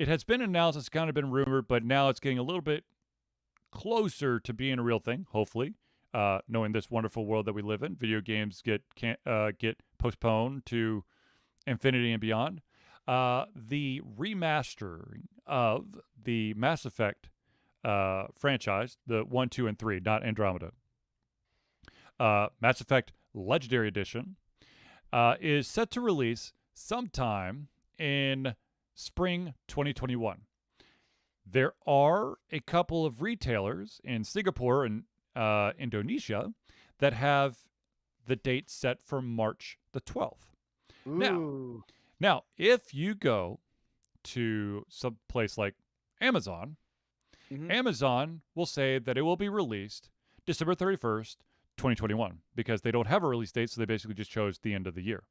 has been announced, it's kind of been rumored, but now it's getting a little bit closer to being a real thing, hopefully. Knowing this wonderful world that we live in, video games get postponed to infinity and beyond. The remastering of the Mass Effect franchise, the 1, 2, and 3, not Andromeda. Mass Effect Legendary Edition is set to release sometime in spring 2021. There are a couple of retailers in Singapore and Indonesia that have the date set for March the 12th. Now, if you go to some place like Amazon, Amazon will say that it will be released December 31st, 2021, because they don't have a release date, so they basically just chose the end of the year.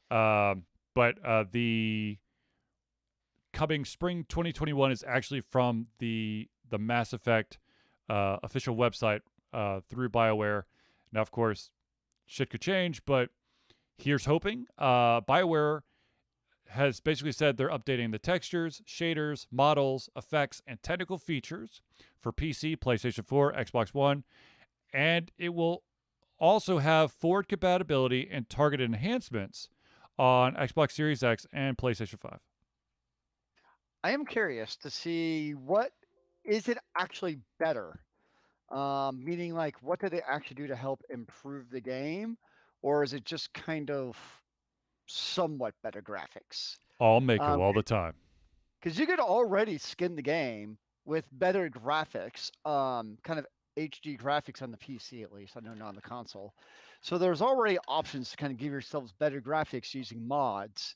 But the coming spring 2021 is actually from the Mass Effect official website through BioWare. Now, of course, shit could change, but here's hoping. BioWare has basically said they're updating the textures, shaders, models, effects, and technical features for PC, PlayStation 4, Xbox One, and it will also have forward compatibility and targeted enhancements on Xbox Series X and PlayStation 5. I am curious to see what is it actually better? Meaning, like, what do they actually do to help improve the game, or is it just kind of somewhat better graphics? All Mako all the time. Because you could already skin the game with better graphics, kind of HD graphics on the PC at least. I know not on the console. So there's already options to kind of give yourselves better graphics using mods.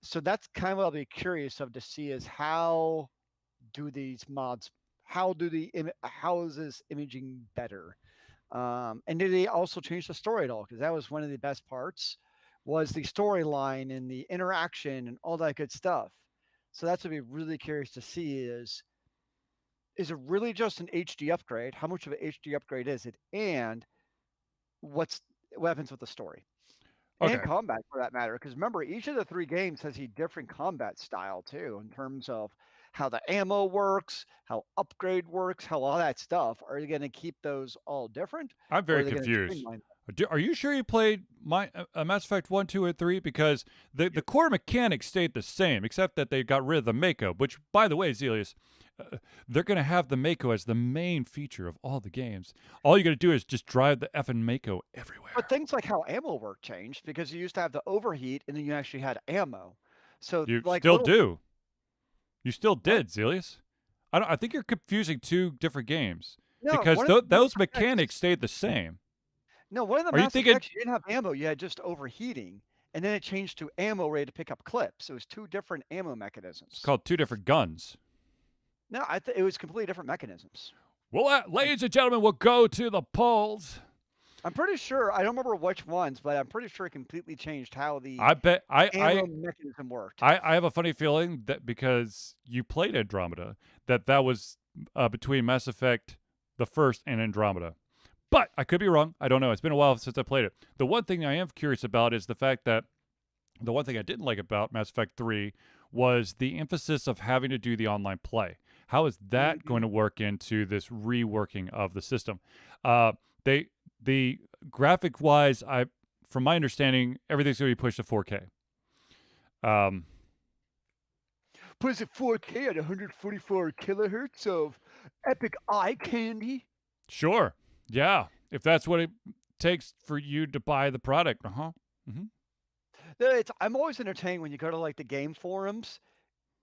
So that's kind of what I'll be curious of to see is how do these mods, how is this imaging better? And did they also change the story at all? Because that was one of the best parts, was the storyline and the interaction and all that good stuff. So that's what I'd be really curious to see is it really just an HD upgrade? How much of an HD upgrade is it? And what happens with the story? Okay. And combat for that matter. Because remember, each of the 3 games has a different combat style too, in terms of how the ammo works, how upgrade works, how all that stuff. Are you going to keep those all different? I'm very confused. Are you sure you played Mass Effect 1, 2, and 3? Because the core mechanics stayed the same, except that they got rid of the Mako, which, by the way, Zelius, they're going to have the Mako as the main feature of all the games. All you got to do is just drive the effing Mako everywhere. But things like how ammo work changed, because you used to have the overheat and then you actually had ammo. So you like still do. You still did, Zelius. I think you're confusing 2 different games. No, because those mechanics stayed the same. No, one of the Mass Effects, you didn't have ammo, you had just overheating. And then it changed to ammo ready to pick up clips. It was 2 different ammo mechanisms. It's called 2 different guns. No, it was completely different mechanisms. Well, ladies and gentlemen, we'll go to the polls. I'm pretty sure. I don't remember which ones, but I'm pretty sure it completely changed how the I bet ammo mechanism worked. I have a funny feeling that because you played Andromeda, that was between Mass Effect the first and Andromeda. But I could be wrong. I don't know. It's been a while since I played it. The one thing I am curious about is the fact that the one thing I didn't like about Mass Effect 3 was the emphasis of having to do the online play. How is that going to work into this reworking of the system? The graphic wise, from my understanding, everything's going to be pushed to 4K. But is it 4K at 144 kilohertz of epic eye candy? Sure. Yeah. If that's what it takes for you to buy the product. Uh-huh. I'm always entertained when you go to like the game forums.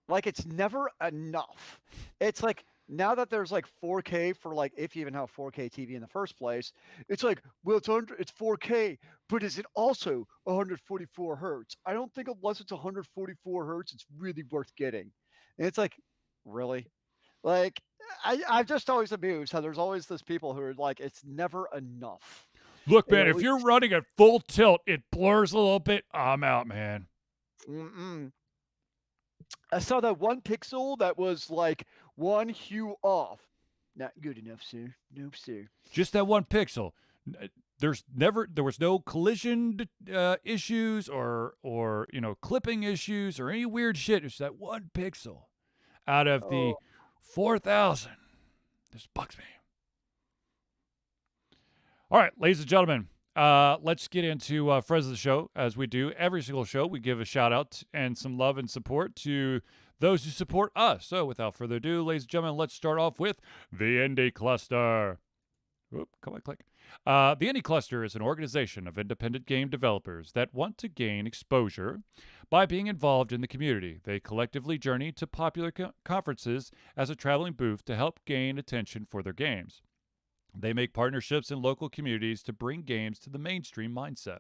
Like it's never enough. It's like now that there's like 4K for like if you even have 4K TV in the first place, it's like, well, it's 4K, but is it also 144 hertz? I don't think unless it's 144 hertz, it's really worth getting. And it's like, really? Like I'm just always amused how there's always those people who are like, it's never enough. Look, man, if you're running at full tilt, it blurs a little bit. I'm out, man. I saw that one pixel that was like one hue off. Not good enough, sir. Nope, sir. Just that one pixel. There was no collision issues or clipping issues or any weird shit. It's that one pixel out of the 4,000. This bugs me. All right, ladies and gentlemen, let's get into friends of the show. As we do every single show, we give a shout out and some love and support to those who support us. So without further ado, ladies and gentlemen, let's start off with the Indie Cluster. Oop, come on, click. The Indie Cluster is an organization of independent game developers that want to gain exposure by being involved in the community. They collectively journey to popular conferences as a traveling booth to help gain attention for their games. They make partnerships in local communities to bring games to the mainstream mindset.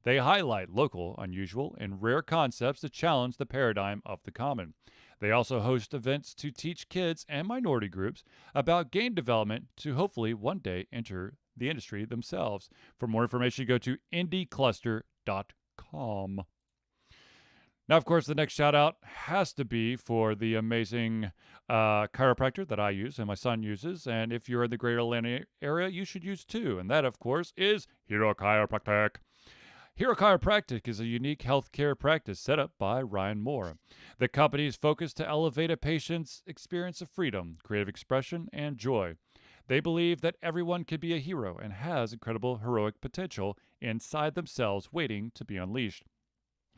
They highlight local, unusual, and rare concepts to challenge the paradigm of the common. They also host events to teach kids and minority groups about game development to hopefully one day enter the industry themselves. For more information, go to indiecluster.com. Now, of course, the next shout out has to be for the amazing chiropractor that I use and my son uses. And if you're in the greater Atlanta area, you should use too. And that, of course, is Hero Chiropractic. Hero Chiropractic is a unique healthcare practice set up by Ryan Moore. The company is focused to elevate a patient's experience of freedom, creative expression, and joy. They believe that everyone can be a hero and has incredible heroic potential inside themselves waiting to be unleashed.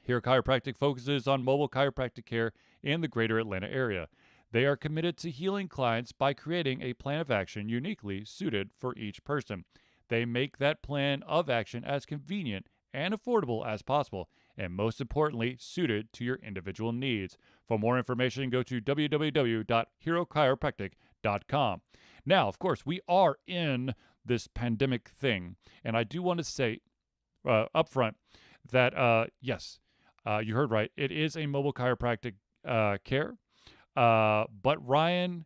Hero Chiropractic focuses on mobile chiropractic care in the greater Atlanta area. They are committed to healing clients by creating a plan of action uniquely suited for each person. They make that plan of action as convenient and affordable as possible, and most importantly, suited to your individual needs. For more information, go to www.herochiropractic.com. Now, of course, we are in this pandemic thing, and I do want to say up front that, yes, you heard right. It is a mobile chiropractic care. But Ryan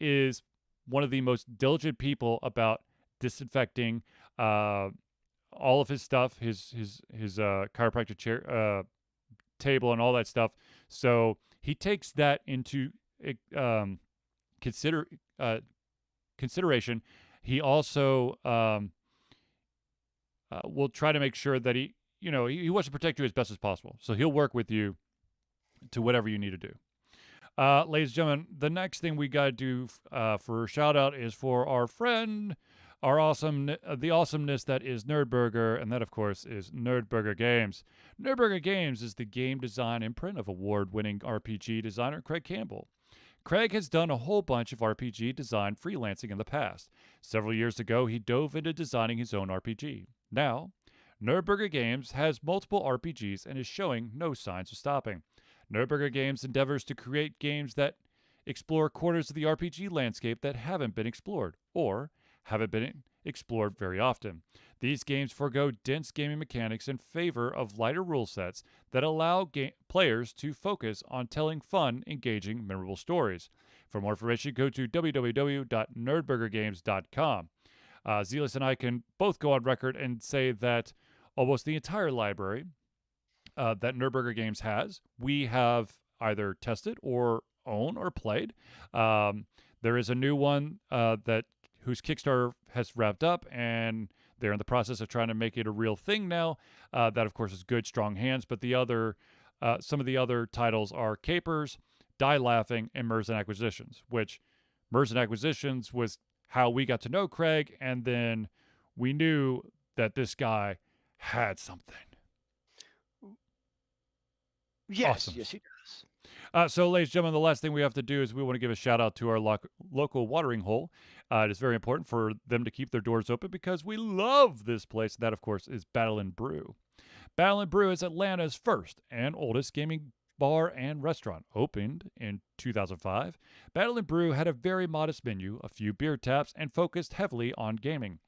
is one of the most diligent people about disinfecting all of his stuff, his chiropractic chair, table, and all that stuff. So he takes that into consideration. He also will try to make sure that he wants to protect you as best as possible. So he'll work with you to whatever you need to do. Ladies and gentlemen, the next thing we got to do for a shout out is for our friend, the awesomeness that is Nerdburger, and that, of course, is Nerdburger Games. Nerdburger Games is the game design imprint of award-winning RPG designer Craig Campbell. Craig has done a whole bunch of RPG design freelancing in the past. Several years ago, he dove into designing his own RPG. Now, Nerdburger Games has multiple RPGs and is showing no signs of stopping. Nerdburger Games endeavors to create games that explore corners of the RPG landscape that haven't been explored, or haven't been explored very often. These games forego dense gaming mechanics in favor of lighter rule sets that allow players to focus on telling fun, engaging, memorable stories. For more information, go to www.nerdburgergames.com. Zealous and I can both go on record and say that almost the entire library that Nerdburger Games has, we have either tested or own or played. There is a new one whose Kickstarter has wrapped up, and they're in the process of trying to make it a real thing now. That, of course, is Good Strong Hands, but some of the other titles are Capers, Die Laughing, and Mercs and Acquisitions, which Mercs and Acquisitions was how we got to know Craig, and then we knew that this guy had something. Yes, Awesome. yes, he does. So, ladies and gentlemen, the last thing we have to do is we want to give a shout out to our local watering hole. It is very important for them to keep their doors open because we love this place. That, of course, is Battle and Brew. Battle and Brew is Atlanta's first and oldest gaming bar and restaurant. Opened in 2005, Battle and Brew had a very modest menu, a few beer taps, and focused heavily on gaming.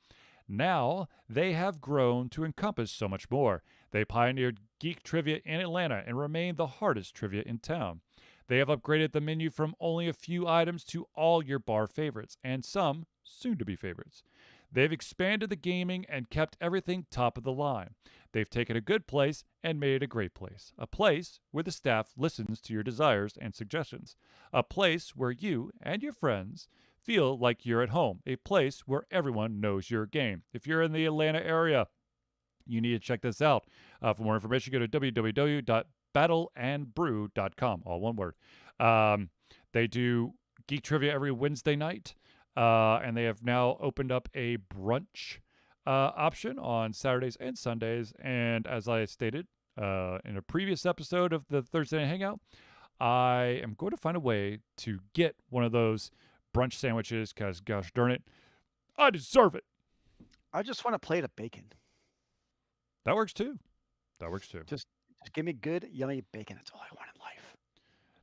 Now, they have grown to encompass so much more. They pioneered geek trivia in Atlanta and remain the hardest trivia in town. They have upgraded the menu from only a few items to all your bar favorites, and some soon-to-be favorites. They've expanded the gaming and kept everything top of the line. They've taken a good place and made it a great place. A place where the staff listens to your desires and suggestions. A place where you and your friends feel like you're at home. A place where everyone knows your game. If you're in the Atlanta area, you need to check this out. For more information, go to www.battleandbrew.com, all one word. They do geek trivia every Wednesday night, and they have now opened up a brunch option on Saturdays and Sundays. And as I stated in a previous episode of the Thursday Night Hangout, I am going to find a way to get one of those brunch sandwiches because, gosh darn it, I deserve it. I just want a plate of bacon. That works too. Just give me good, yummy bacon. That's all I want in life.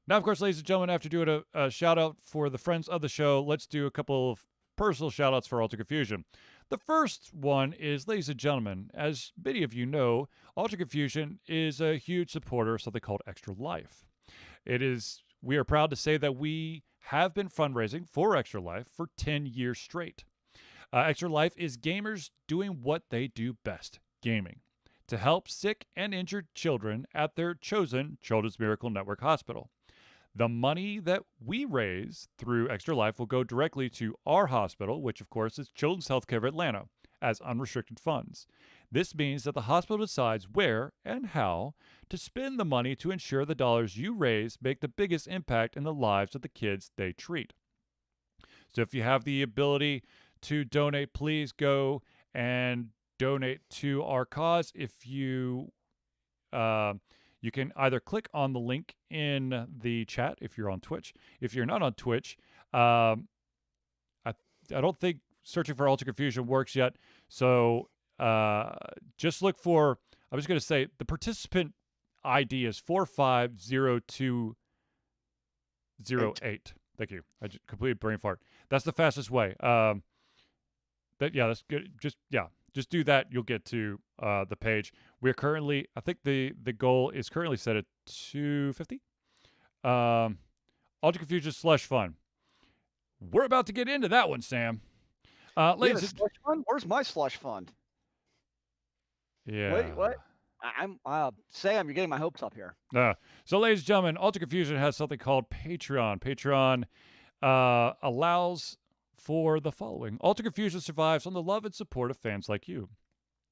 Now, of course, ladies and gentlemen, after doing a shout out for the friends of the show, let's do a couple of personal shout outs for Ultra Confusion. The first one is, ladies and gentlemen, as many of you know, Ultra Confusion is a huge supporter of something called Extra Life. We are proud to say that we have been fundraising for Extra Life for 10 years straight. Extra Life is gamers doing what they do best, gaming, to help sick and injured children at their chosen Children's Miracle Network hospital. The money that we raise through Extra Life will go directly to our hospital, which of course is Children's Healthcare of Atlanta, as unrestricted funds. This means that the hospital decides where and how to spend the money to ensure the dollars you raise make the biggest impact in the lives of the kids they treat. So if you have the ability to donate, please go and donate to our cause. If you you can either click on the link in the chat if you're on Twitch. If you're not on Twitch, I don't think searching for Ultra Confusion works yet. So just look for, I was going to say, the participant ID is 450208. Thank you. I just completed brain fart. That's the fastest way. That's good. Just do that. You'll get to the page. We're currently, I think the goal is currently set at 250. Ultra Confusion slush fund. We're about to get into that one, Sam. Ladies, slush fund? Where's my slush fund? Yeah. Wait, what? I'm Sam, you're getting my hopes up here. So, ladies and gentlemen, Ultra Confusion has something called Patreon. Patreon allows for the following. Ultra Confusion survives on the love and support of fans like you.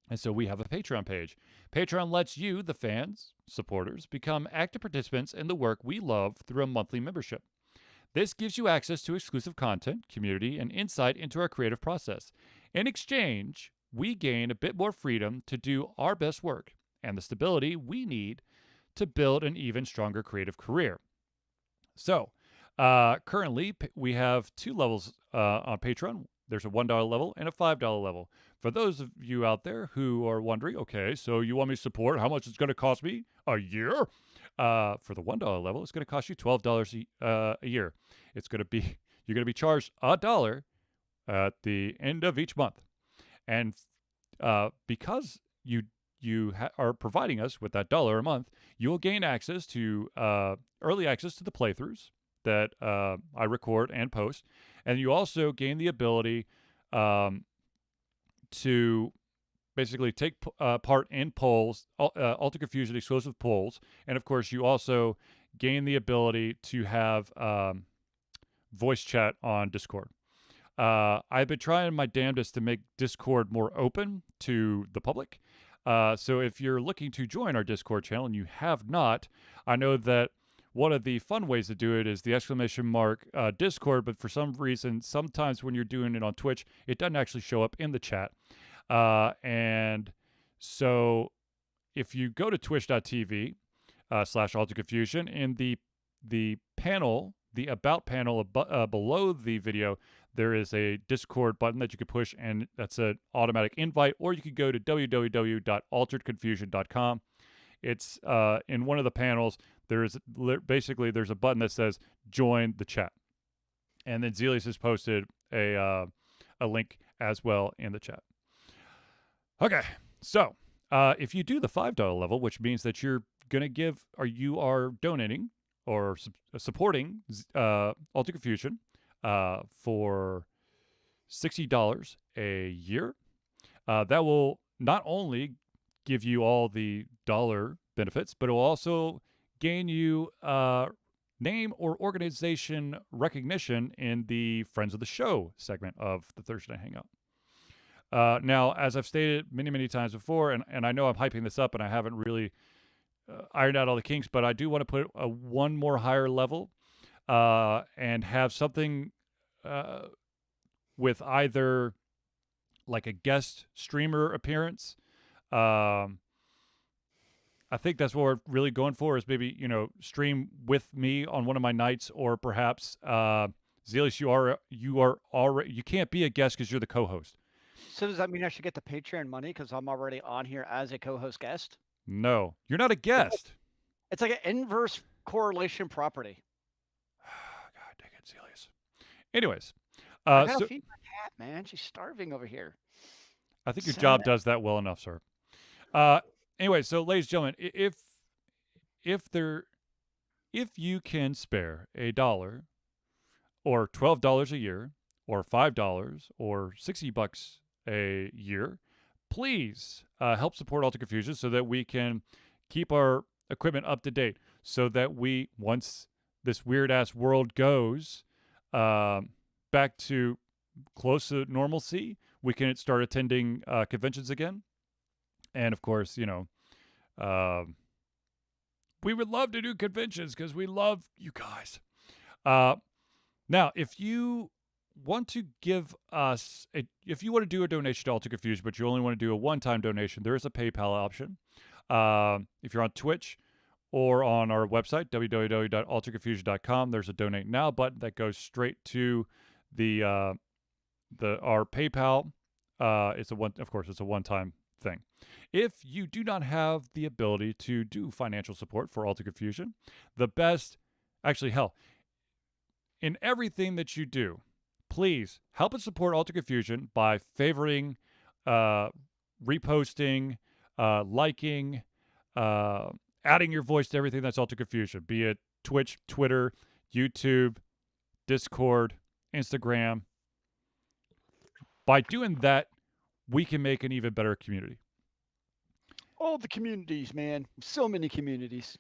And so we have a Patreon page. Patreon lets you, the fans, supporters, become active participants in the work we love through a monthly membership. This gives you access to exclusive content, community, and insight into our creative process. In exchange, we gain a bit more freedom to do our best work and the stability we need to build an even stronger creative career. So, currently, we have two levels on Patreon. There's a $1 level and a $5 level. For those of you out there who are wondering, okay, so you want me to support, how much it's going to cost me a year? For the $1 level, it's going to cost you $12 a year. It's going to be, you're going to be charged $1 at the end of each month. And because you are providing us with that $1 a month, you'll gain access to early access to the playthroughs that I record and post. And you also gain the ability to basically take part in polls, Alter Confusion exclusive polls, and of course, you also gain the ability to have voice chat on Discord. I've been trying my damnedest to make Discord more open to the public. So if you're looking to join our Discord channel and you have not, I know that one of the fun ways to do it is the exclamation mark Discord, but for some reason, sometimes when you're doing it on Twitch, it doesn't actually show up in the chat. And so if you go to twitch.tv /Alter Confusion, in the panel, the About panel below the video, there is a Discord button that you can push, and that's an automatic invite, or you could go to www.alteredconfusion.com. It's in one of the panels, there's a button that says join the chat. And then Zelius has posted a link as well in the chat. Okay, so if you do the $5 level, which means that you're going to give, or you are donating or supporting Alter Confusion for $60 a year, that will not only give you all the dollar benefits, but it will also gain you name or organization recognition in the Friends of the Show segment of the Thursday Night Hangout. Now, as I've stated many, many times before, and I know I'm hyping this up and I haven't really ironed out all the kinks, but I do want to put one more higher level and have something with either like a guest streamer appearance. I think that's what we're really going for, is maybe, stream with me on one of my nights, or perhaps Zelius, you can't be a guest because you're the co-host. So does that mean I should get the Patreon money because I'm already on here as a co-host guest? No, you're not a guest. It's like an inverse correlation property. God dang it, Zelius. Anyways, I gotta feed my cat, man. She's starving over here. I think your job does that well enough, sir. Anyway, so ladies and gentlemen, if you can spare $1 or $12 a year or $5 or $60 a year, please help support Alter Confusion so that we can keep our equipment up to date, so that we, once this weird ass world goes back to close to normalcy, we can start attending conventions again. And of course, we would love to do conventions because we love you guys. Now, if you want to give us, if you want to do a donation to Alter Confusion, but you only want to do a one-time donation, there is a PayPal option. If you're on Twitch or on our website, www.alterconfusion.com, there's a Donate Now button that goes straight to our PayPal. It's a one-time thing. If you do not have the ability to do financial support for Alter Confusion, in everything that you do, please help us support Alter Confusion by favoring, reposting, liking, adding your voice to everything that's Alter Confusion, be it Twitch, Twitter, YouTube, Discord, Instagram. By doing that, we can make an even better community. All the communities, man. So many communities.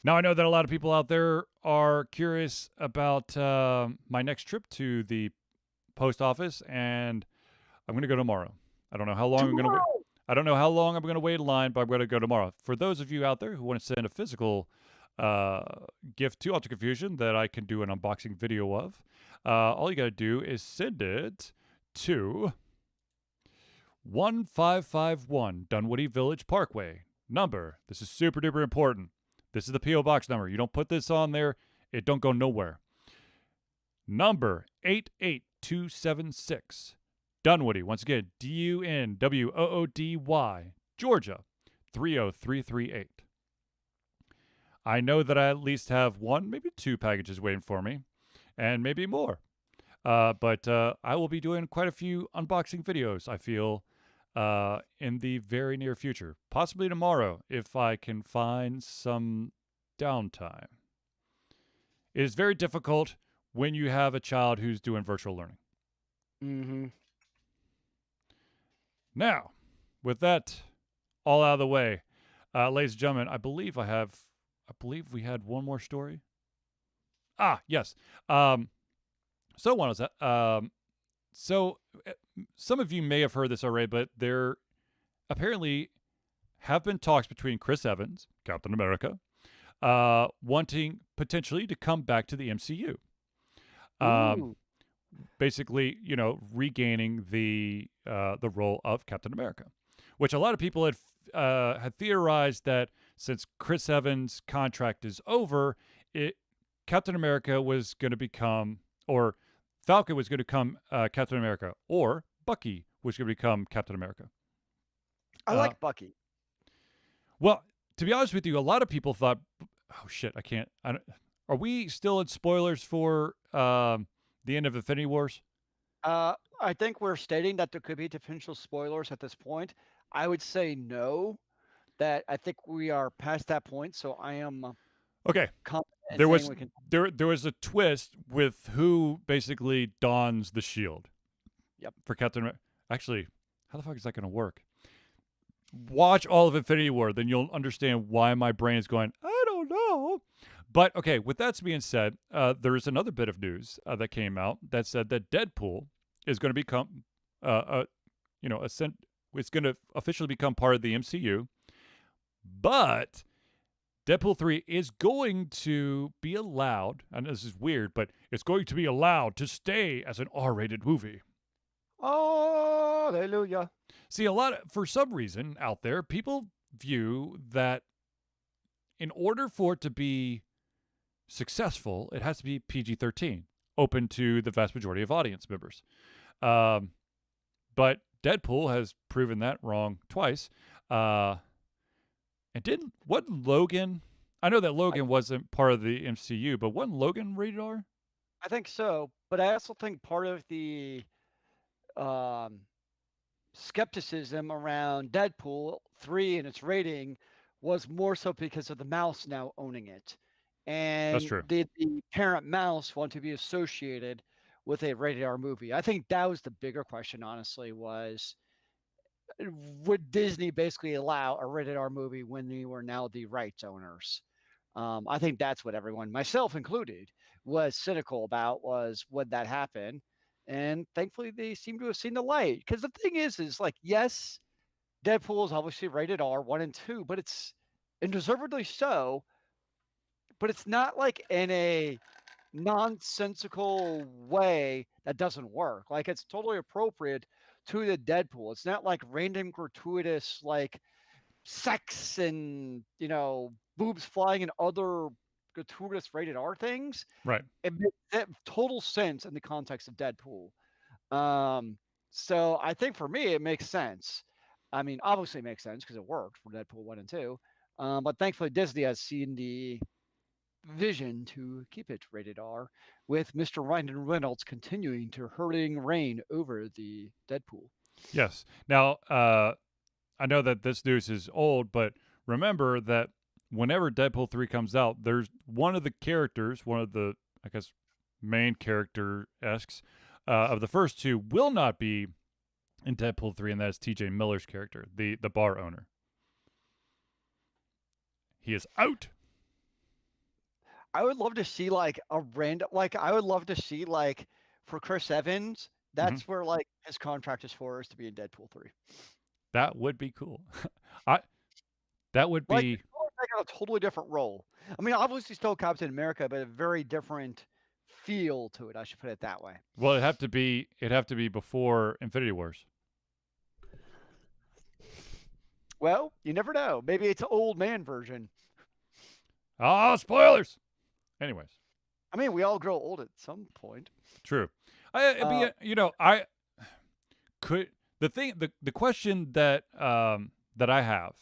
Now, I know that a lot of people out there are curious about my next trip to the post office, and I'm going to go tomorrow. I don't know how long I'm going to wait. I don't know how long I'm going to wait in line, but I'm going to go tomorrow. For those of you out there who want to send a physical gift to Alter Confusion that I can do an unboxing video of, all you got to do is send it to 1551 Dunwoody Village Parkway. Number, this is super duper important. This is the P.O. Box number. You don't put this on there, it don't go nowhere. Number 88276. Dunwoody, once again, Dunwoody, Georgia, 30338. I know that I at least have one, maybe two packages waiting for me, and maybe more. But I will be doing quite a few unboxing videos, I feel, in the very near future. Possibly tomorrow, if I can find some downtime. It is very difficult when you have a child who's doing virtual learning. Mm-hmm. Now, with that all out of the way, ladies and gentlemen, I believe we had one more story. Ah, yes. So what was that? So some of you may have heard this already, but there apparently have been talks between Chris Evans, Captain America, wanting potentially to come back to the MCU. Ooh. Basically, regaining the role of Captain America, which a lot of people had theorized that since Chris Evans' contract is over, Captain America was going to become, or Falcon was going to become Captain America, or Bucky was going to become Captain America. I like Bucky. Well, to be honest with you, a lot of people thought, "Oh shit, I don't." Are we still in spoilers for the end of Infinity Wars? I think we're stating that there could be potential spoilers at this point. I would say no, that I think we are past that point. So I am Okay. confident in There saying was we can. there was a twist with who basically dons the shield. Yep. For Captain America. Actually, how the fuck is that going to work? Watch all of Infinity War, then you'll understand why my brain is going, I don't know. But okay, with that being said, there is another bit of news that came out that said that Deadpool is going to become, it's going to officially become part of the MCU. But Deadpool 3 is going to be allowed, and this is weird, but it's going to be allowed to stay as an R-rated movie. Oh, hallelujah. See, for some reason out there, people view that in order for it to be successful, it has to be PG-13, open to the vast majority of audience members. But Deadpool has proven that wrong twice. And wasn't Logan? I know that Logan wasn't part of the MCU, but wasn't Logan rated R? I think so, but I also think part of the skepticism around Deadpool 3 and its rating was more so because of the mouse now owning it. And That's true. the parent mouse want to be associated with a rated R movie. I think that was the bigger question, honestly, was would Disney basically allow a rated R movie when they were now the rights owners? I think that's what everyone, myself included, was cynical about, was would that happen? And thankfully they seem to have seen the light. Because the thing is like, yes, Deadpool is obviously rated R 1 and 2, but it's, and deservedly so, but it's not like in a nonsensical way that doesn't work. Like it's totally appropriate to the Deadpool. It's not like random gratuitous like sex and boobs flying and other gratuitous rated R things. Right. It makes total sense in the context of Deadpool. So I think for me it makes sense. I mean, obviously it makes sense because it worked for Deadpool 1 and 2. But thankfully Disney has seen the vision to keep it rated R, with Mr. Ryan Reynolds continuing to hurling reign over the Deadpool. Yes. Now, I know that this news is old, but remember that whenever Deadpool 3 comes out, there's one of the characters, one of the, I guess, main character-esques of the first two will not be in Deadpool 3, and that is TJ Miller's character, the bar owner. He is out. I would love to see like a random, like I would love to see like for Chris Evans, that's where like his contract is for, is to be in Deadpool 3. That would be cool. That would be like a totally different role. I mean, obviously still Captain America, but a very different feel to it. I should put it that way. Well, it'd have to be before Infinity Wars. Well, you never know. Maybe it's an old man version. Oh, spoilers. Anyways, I mean, we all grow old at some point. True. The question that that I have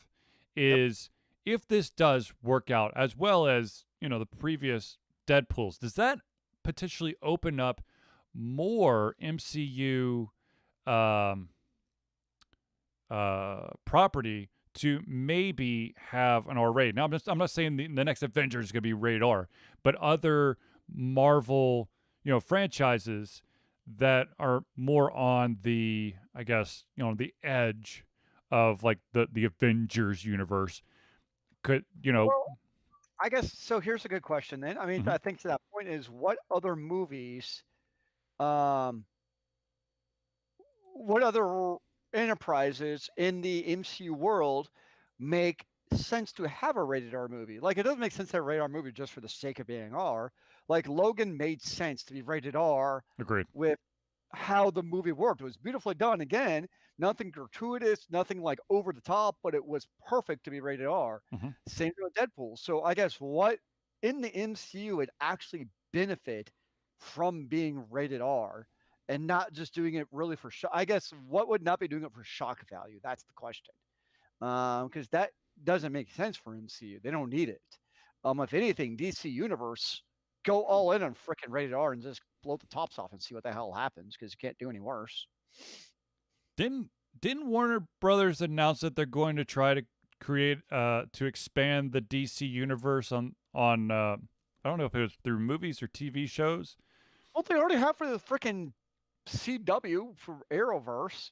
is, if this does work out as well as the previous Deadpools, does that potentially open up more MCU property to maybe have an R rated? Now, I'm not saying the next Avengers is going to be rated R, but other Marvel, franchises that are more on the I guess, the edge of like the Avengers universe. Could, Well, I guess so. Here's a good question then. I mean, mhm, I think to that point is what other movies, um, what other enterprises in the MCU world make sense to have a rated R movie? Like, it doesn't make sense to have a rated R movie just for the sake of being R. Like, Logan made sense to be rated R agreed. with how the movie worked. It was beautifully done. Again, nothing gratuitous, nothing like over the top, but it was perfect to be rated R. Mhm. Same thing with Deadpool. So I guess what in the MCU would actually benefit from being rated R and not just doing it really for shock? I guess what would not be doing it for shock value? That's the question. Because that doesn't make sense for MCU. They don't need it. If anything, DC Universe go all in on freaking rated R and just blow the tops off and see what the hell happens because you can't do any worse. Didn't didn't Warner Brothers announce that they're going to try to create to expand the DC universe on I don't know if it was through movies or TV shows. Well, they already have for the freaking CW for Arrowverse.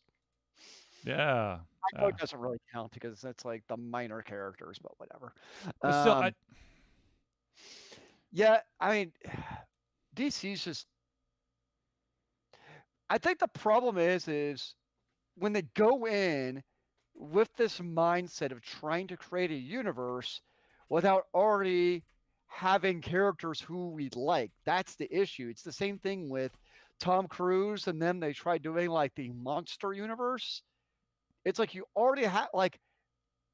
Yeah. I know it doesn't really count because that's like the minor characters, but whatever. But still, Yeah, I mean, DC's just. I think the problem is when they go in with this mindset of trying to create a universe without already having characters who we like. That's the issue. It's the same thing with Tom Cruise, and then they tried doing like the monster universe. It's like you already have like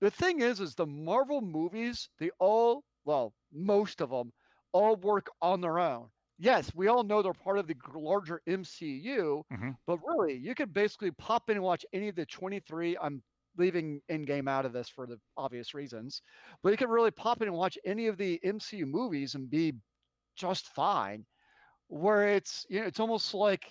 the thing is the Marvel movies, they all, well, most of them all work on their own. Yes, we all know they're part of the larger MCU, Mhm. but really, you could basically pop in and watch any of the 23. I'm leaving Endgame out of this for the obvious reasons, but you could really pop in and watch any of the MCU movies and be just fine. Where it's almost like,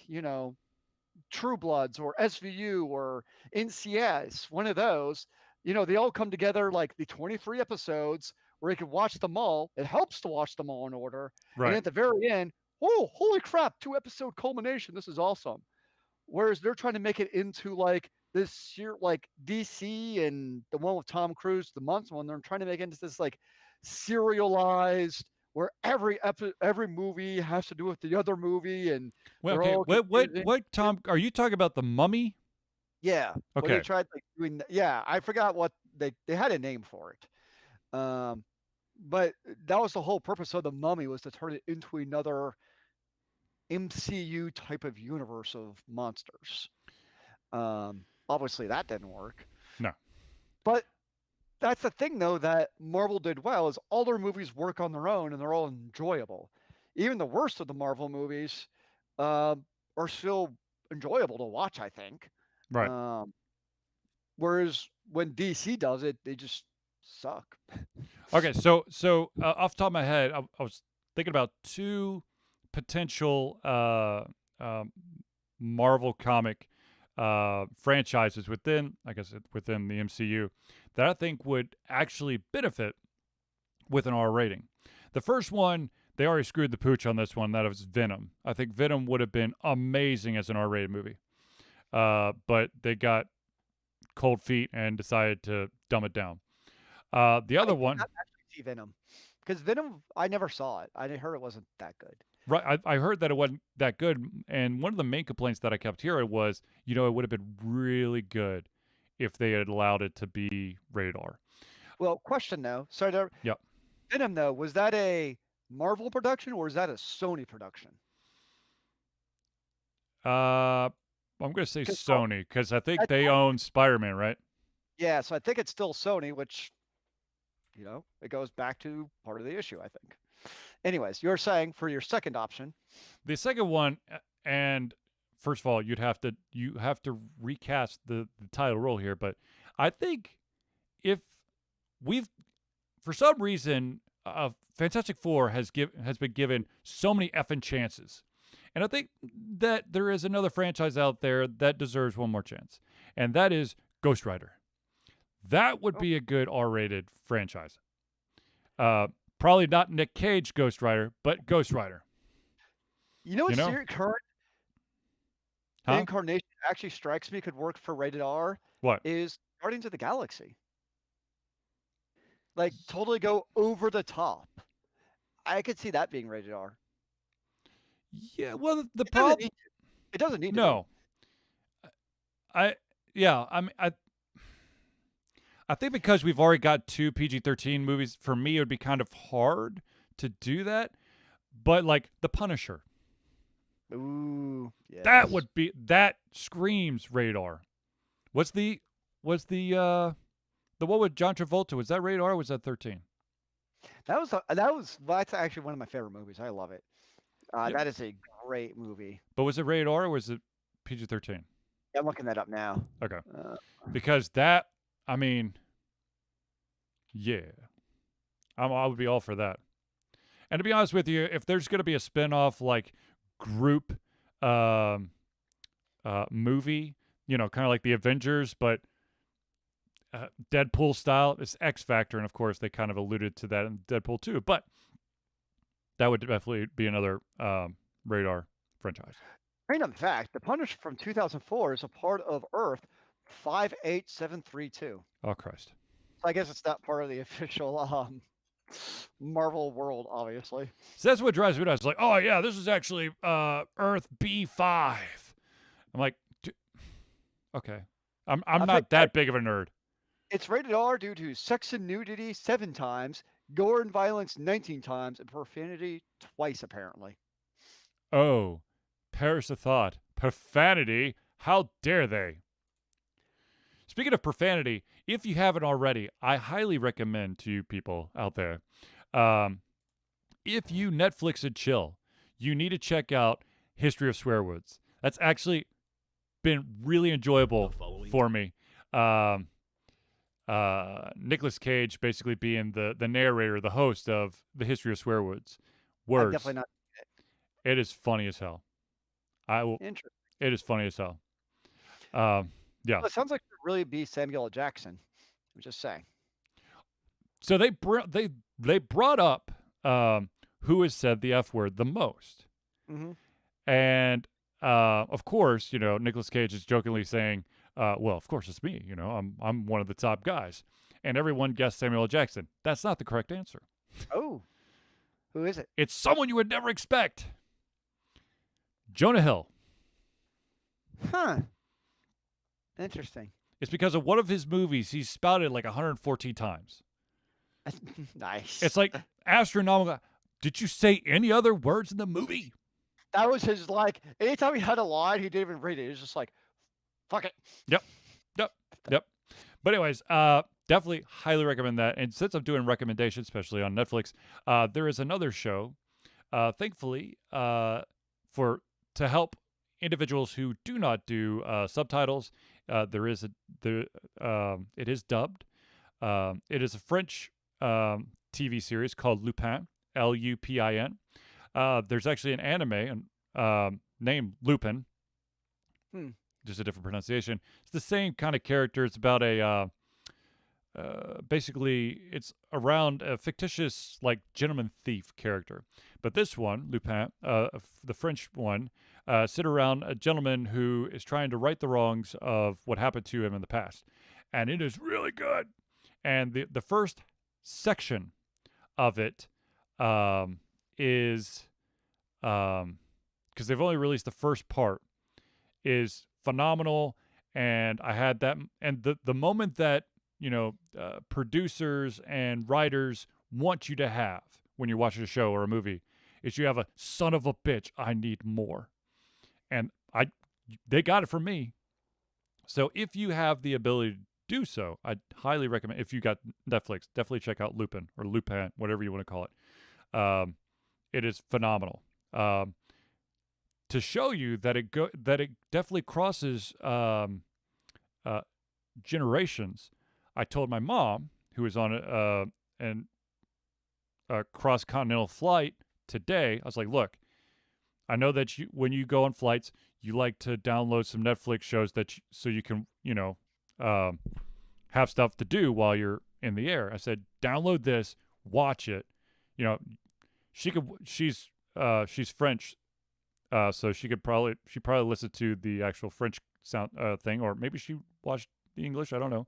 True Bloods or SVU or NCS, one of those, they all come together like the 23 episodes where you can watch them all. It helps to watch them all in order. And Right. at the very end, oh, holy crap, 2 episode culmination. This is awesome. Whereas they're trying to make it into like this year, like DC and the one with Tom Cruise, the months one, they're trying to make it into this like serialized where every movie has to do with the other movie and Well, they're okay. all What confusing. Tom, are you talking about the Mummy? Yeah, when they Okay. tried like doing yeah, I forgot what they had a name for it. But that was the whole purpose of the Mummy was to turn it into another MCU type of universe of monsters. Obviously that didn't work. No. But that's the thing though that Marvel did well is all their movies work on their own and they're all enjoyable. Even the worst of the Marvel movies are still enjoyable to watch, I think. Right. Um, Whereas when DC does it, they just suck. Okay. So off the top of my head, I was thinking about two potential Marvel comic franchises within, I guess, within the MCU that I think would actually benefit with an R rating. The first one, they already screwed the pooch on this one. That was Venom. I think Venom would have been amazing as an R rated movie, but they got cold feet and decided to dumb it down. The I other did one, not actually see Venom because Venom, I never saw it. I heard it wasn't that good. right? I heard that it wasn't that good, and one of the main complaints that I kept hearing was, it would have been really good if they had allowed it to be rated R. Well, question though. Sorry, to, Yep. Venom though, was that a Marvel production or was that a Sony production? I'm going to say 'Cause, Sony because I think I- they own Spider-Man, right? yeah, so I think it's still Sony, which it goes back to part of the issue, I think. Anyways, you're saying for your second option, The second one, and first of all, you have to recast the title role here, but I think if we've for some reason Fantastic Four has been given so many effing chances. And I think that there is another franchise out there that deserves one more chance. And that is Ghost Rider. That would be a good R-rated franchise. Probably not Nick Cage Ghost Rider, but Ghost Rider. what's You know? current? Huh? incarnation actually strikes me could work for rated R What? is Guardians of the Galaxy. Like totally go over the top. I could see that being rated R. Yeah. Well, the It doesn't problem. need to. It doesn't need to No. I mean, I think because we've already got 2 PG-13 movies, for me it would be kind of hard to do that. But like The Punisher, be. Ooh, yes. that screams rated R. What's the one with John Travolta? Was that rated R or was that 13? That's actually one of my favorite movies. I love it. Yep. That is a great movie. But was it rated R or was it PG-13? I'm looking that up now. Okay. Because that, I mean, yeah. I would be all for that. And to be honest with you, if there's going to be a spin-off like group movie, kind of like the Avengers, but Deadpool style, it's X Factor, and of course they kind of alluded to that in Deadpool 2, but that would definitely be another radar franchise. Random fact, The Punisher from 2004 is a part of Earth 58732. Oh, Christ. So I guess it's not part of the official Marvel world, obviously. So that's what drives me nuts. It's like, oh, yeah, this is actually Earth B5. I'm like, okay. I'm not that big of a nerd. It's rated R due to sex and nudity 7 times, gore and violence 19 times, and profanity twice, apparently. Oh, perish the thought. Profanity? How dare they? Speaking of profanity, if you haven't already, I highly recommend to you people out there, if you Netflix and chill, you need to check out History of Swear Words. That's actually been really enjoyable for me. Nicolas Cage basically being the narrator, the host of the History of Swear Words. I've definitely not. It is funny as hell. Interesting. It is funny as hell. Yeah. Well, it sounds like it would really be Samuel L. Jackson. I'm just saying. So they brought up who has said the F word the most. Mm-hmm. And of course, Nicolas Cage is jokingly saying, well, of course it's me, I'm one of the top guys. And everyone guessed Samuel L. Jackson. That's not the correct answer. Oh. Who is it? It's someone you would never expect. Jonah Hill. Huh. Interesting. It's because of one of his movies he's spouted like 114 times. Nice. It's like astronomical. Did you say any other words in the movie? That was his, anytime he had a line, he didn't even read it. He was just like, fuck it. Yep. But anyways, definitely highly recommend that. And since I'm doing recommendations, especially on Netflix, there is another show, thankfully, to help individuals who do not do subtitles. It is dubbed. It is a French TV series called Lupin, Lupin. There's actually an anime named Lupin. Just a different pronunciation. It's the same kind of character. It's about basically it's around a fictitious gentleman thief character. But this one, Lupin, the French one, sit around a gentleman who is trying to right the wrongs of what happened to him in the past. And it is really good. And the first section of it is, because they've only released the first part, is phenomenal. And I had that, and the moment that producers and writers want you to have when you're watching a show or a movie is you have a son of a bitch, I need more. And they got it from me. So if you have the ability to do so, I'd highly recommend, if you got Netflix, definitely check out Lupin or Lupin, whatever you want to call it. It is phenomenal. To show you that it definitely crosses generations, I told my mom, who was on a cross-continental flight today, I was like, look, I know that when you go on flights, you like to download some Netflix shows so you can, have stuff to do while you're in the air. I said, download this, watch it. She's French, So she probably listened to the actual French sound thing, or maybe she watched the English. I don't know.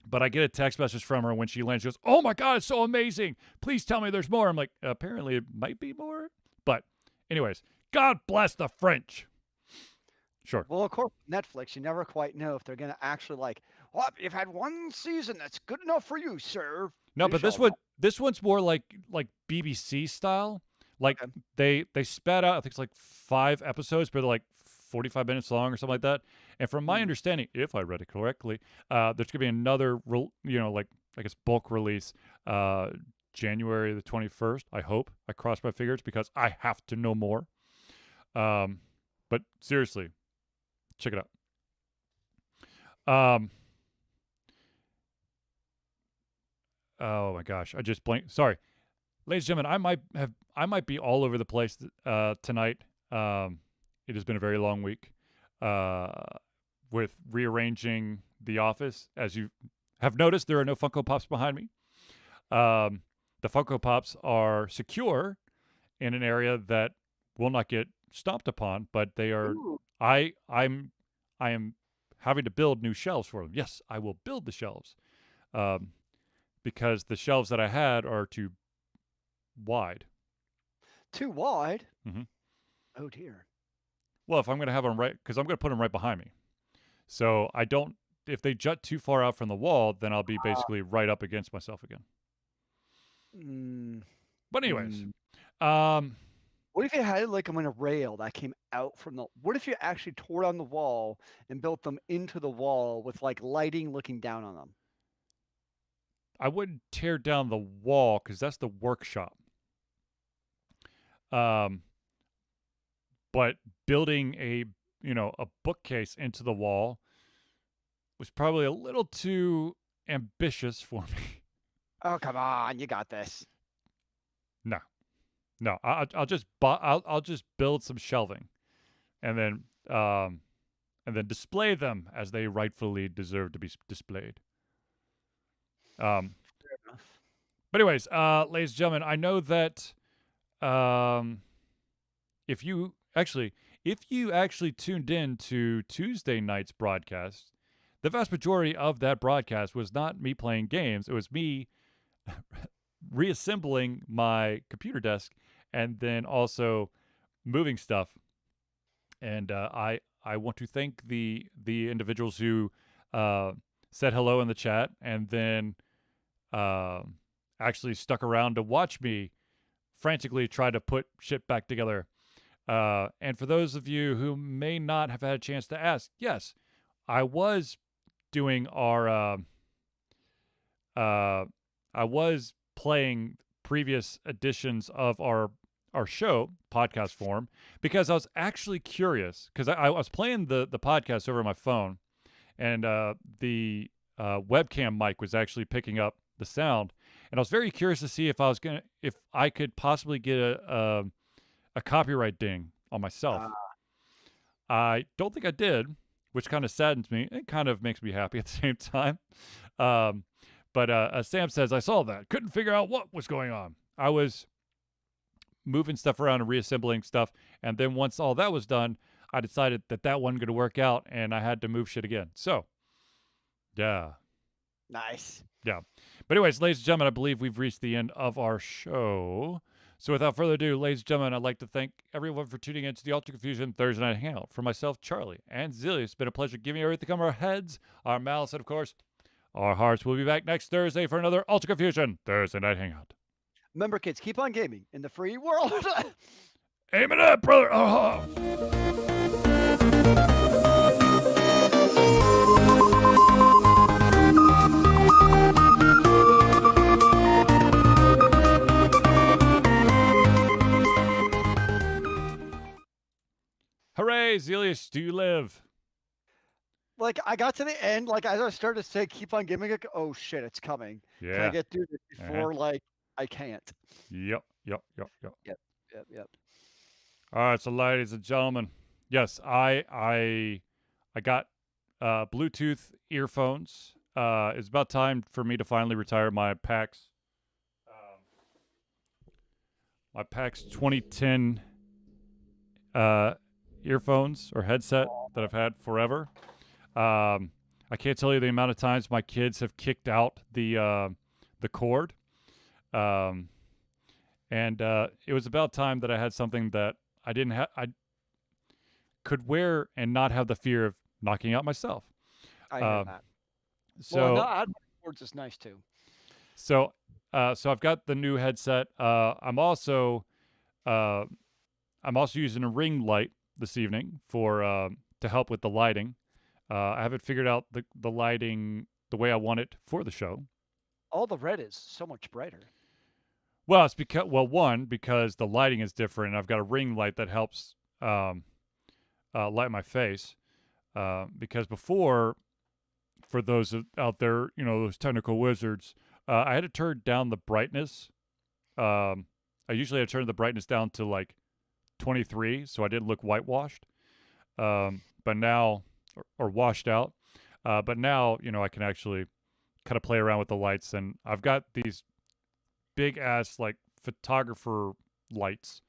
But I get a text message from her when she lands. She goes, "Oh my God, it's so amazing! Please tell me there's more." I'm like, apparently it might be more. But anyways, God bless the French. Sure. Well, of course, Netflix, you never quite know if they're going to actually like, well, you've had one season that's good enough for you, sir. No, You but shall this one's more like BBC style. Like Okay. they spat out, I think it's like 5 episodes, but they're like 45 minutes long or something like that. And from my understanding, if I read it correctly, there's gonna be another, like I guess bulk release, January the 21st. I hope. I cross my fingers because I have to know more. But seriously, check it out. Oh my gosh, I just blanked. Sorry, ladies and gentlemen, I might be all over the place tonight. It has been a very long week with rearranging the office. As you have noticed, there are no Funko Pops behind me. The Funko Pops are secure in an area that will not get stomped upon, but they are. Ooh. I am having to build new shelves for them. Yes, I will build the shelves. Because the shelves that I had are too wide. Too wide? Mm-hmm. Oh, dear. Well, if I'm going to have them right, because I'm going to put them right behind me. So I don't, if they jut too far out from the wall, then I'll be basically right up against myself again. But anyways, what if you had like them on a rail that came out from the, what if you actually tore down the wall and built them into the wall with like lighting looking down on them? I wouldn't tear down the wall because that's the workshop. But building a bookcase into the wall was probably a little too ambitious for me. Oh, come on, you got this. No, I'll just build some shelving, and then display them as they rightfully deserve to be displayed. Fair enough. But anyways, ladies and gentlemen, I know that if you actually tuned in to Tuesday night's broadcast, the vast majority of that broadcast was not me playing games. It was me reassembling my computer desk and then also moving stuff. And I want to thank the individuals who said hello in the chat and then actually stuck around to watch me frantically try to put shit back together. And for those of you who may not have had a chance to ask, yes, I was doing I was playing previous editions of our show, podcast form, because I was actually curious, because I was playing the podcast over my phone, and the webcam mic was actually picking up the sound, and I was very curious to see if I could possibly get a copyright ding on myself. I don't think I did, which kind of saddens me. It kind of makes me happy at the same time. But Sam says, I saw that. Couldn't figure out what was going on. I was moving stuff around and reassembling stuff. And then once all that was done, I decided that wasn't going to work out and I had to move shit again. So, yeah. Nice. Yeah. But anyways, ladies and gentlemen, I believe we've reached the end of our show. So without further ado, ladies and gentlemen, I'd like to thank everyone for tuning in to the Ultra Confusion Thursday Night Hangout. For myself, Charlie, and Zilly, it's been a pleasure giving you everything from our heads, our mouths, and of course, our hearts. We'll be back next Thursday for another Ultra Confusion Thursday Night Hangout. Remember, kids, keep on gaming in the free world. Aim it up, brother. Hooray, Zelius, do you live? Like, I got to the end, like, as I started to say, keep on gaming, like, oh, shit, it's coming. Yeah. Can I get through this before, like, I can't? Yep. Yep. All right, so ladies and gentlemen, yes, I got Bluetooth earphones. It's about time for me to finally retire my PAX. My PAX 2010 earphones or headset that I've had forever. I can't tell you the amount of times my kids have kicked out the cord. And it was about time that I had something that I didn't have. I could wear and not have the fear of knocking out myself. I hear that. So, Well, no, cords is nice too. so I've got the new headset. I'm also using a ring light this evening for to help with the lighting. I haven't figured out the lighting the way I want it for the show. All the red is so much brighter. Well, it's because the lighting is different. I've got a ring light that helps light my face. Because before, for those out there, those technical wizards, I had to turn down the brightness. I usually had to turn the brightness down to like 23, so I didn't look whitewashed. But now, or washed out. But now, I can actually kind of play around with the lights, and I've got these big ass like photographer lights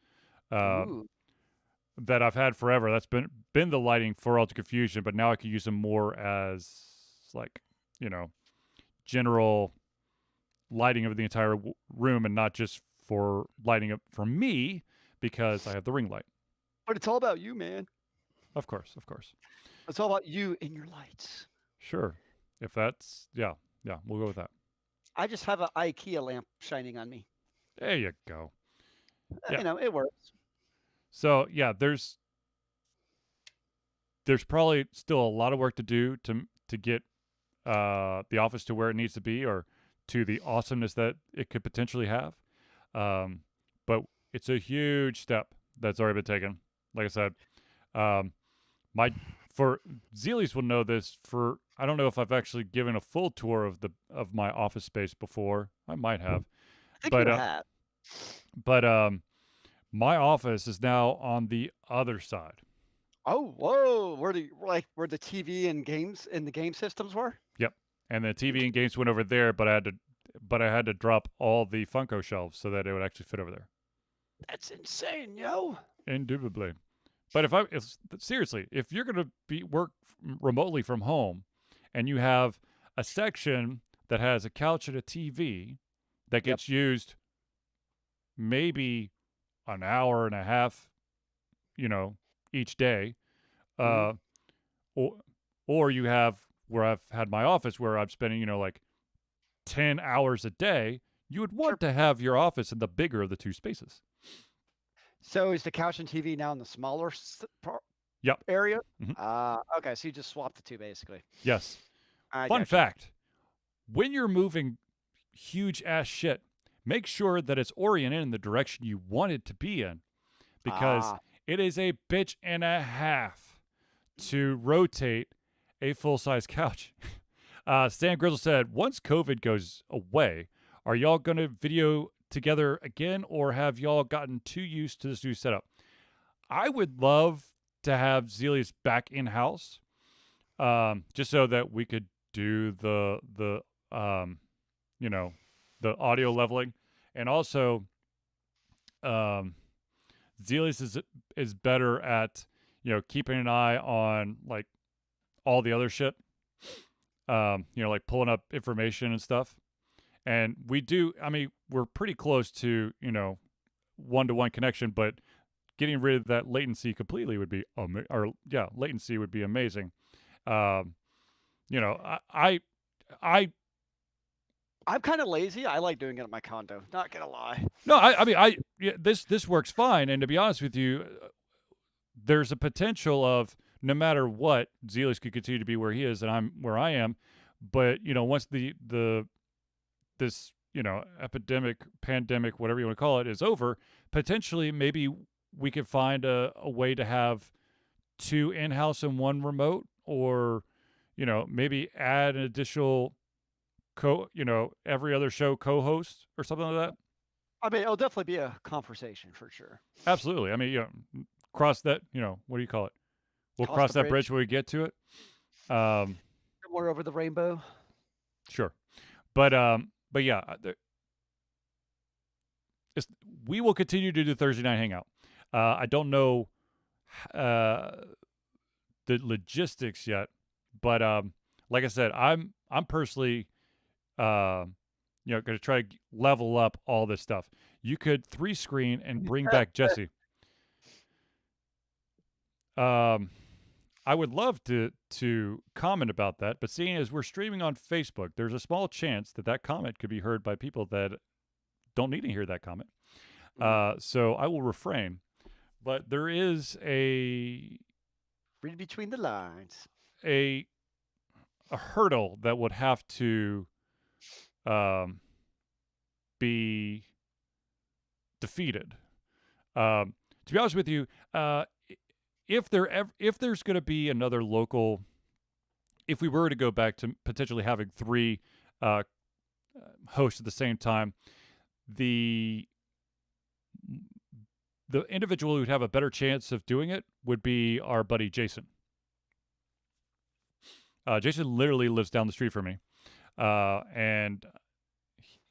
that I've had forever. That's been the lighting for Ultra Confusion, but now I can use them more as like, general lighting of the entire room, and not just for lighting up for me because I have the ring light. But it's all about you, man. Of course. It's all about you and your lights. Sure. If that's yeah, we'll go with that. I just have an IKEA lamp shining on me. There you go. Yeah. It works. So yeah, there's probably still a lot of work to do to get the office to where it needs to be, or to the awesomeness that it could potentially have. But it's a huge step that's already been taken. Like I said, for Zealies will know this. I don't know if I've actually given a full tour of my office space before. I might have. I think you have. But my office is now on the other side. Oh, whoa! Where the TV and the game systems were? Yep. And the TV and games went over there, but I had to drop all the Funko shelves so that it would actually fit over there. That's insane, yo. Indubitably. But seriously, if you're going to work remotely from home, and you have a section that has a couch and a TV that gets used maybe an hour and a half, each day, or you have where I've had my office where I'm spending, like 10 hours a day, you would want to have your office in the bigger of the two spaces. So is the couch and TV now in the smaller area? Mm-hmm. Okay, so you just swap the two basically. Yes. Fun fact, when you're moving huge ass shit, make sure that it's oriented in the direction you want it to be in, because it is a bitch and a half to rotate a full-size couch. Stan Grizzle said, once COVID goes away, are y'all going to video together again, or have y'all gotten too used to this new setup? I would love to have Zealius back in-house, just so that we could do the audio leveling. And also, Zealius is better at, keeping an eye on, like, all the other shit, like pulling up information and stuff. And we're pretty close to, one-to-one connection, but getting rid of that latency completely would be, latency would be amazing. I'm kind of lazy. I like doing it at my condo. Not gonna lie. No, this works fine. And to be honest with you, there's a potential of, no matter what, Zealius could continue to be where he is and I'm where I am. But once this epidemic, pandemic, whatever you want to call it, is over, potentially maybe we could find a way to have two in-house and one remote, or maybe add an additional every other show co-host or something like that. I mean, it'll definitely be a conversation for sure. Absolutely. I mean, cross that, what do you call it? We'll cross that bridge when we get to it. More over the rainbow. Sure. But yeah, we will continue to do Thursday night hangout. I don't know the logistics yet, but like I said, I'm personally going to try to level up all this stuff. You could 3-screen and bring back Jesse. I would love to comment about that, but seeing as we're streaming on Facebook, there's a small chance that comment could be heard by people that don't need to hear that comment. So I will refrain. But there is Read between the lines. a hurdle that would have to be defeated. To be honest with you, if there's going to be another local, if we were to go back to potentially having 3 hosts at the same time, the individual who would have a better chance of doing it would be our buddy Jason. Jason literally lives down the street from me, and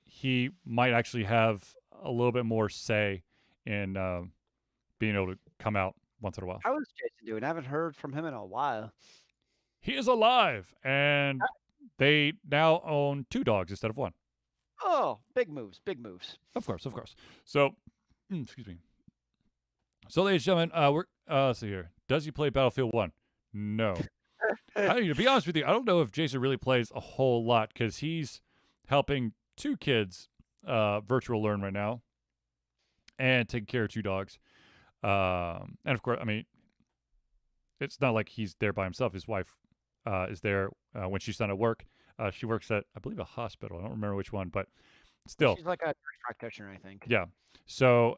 he might actually have a little bit more say in being able to come out once in a while. How is Jason doing? I haven't heard from him in a while. He is alive, and they now own 2 dogs instead of 1. Oh, big moves, big moves. Of course. So, excuse me. So, ladies and gentlemen, let's see here. Does he play Battlefield 1? No. To be honest with you, I don't know if Jason really plays a whole lot because he's helping 2 kids virtual learn right now and taking care of 2 dogs. And of course, I mean, it's not like he's there by himself. His wife is there when she's done at work. She works at, I believe, a hospital. I don't remember which one, but still. She's like a practitioner, I think. Yeah. So,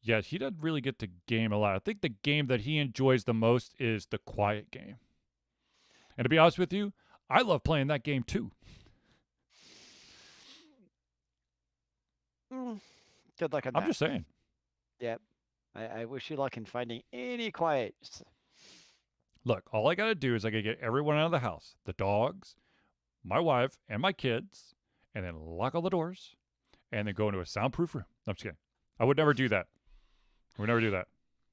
yeah, he doesn't really get to game a lot. I think the game that he enjoys the most is the quiet game. And to be honest with you, I love playing that game too. Good luck on that. I'm just saying. Yep. I wish you luck in finding any quiet. Look, all I got to do is I got to get everyone out of the house, the dogs, my wife, and my kids, and then lock all the doors, and then go into a soundproof room. No, I'm just kidding. I would never do that. I would never do that.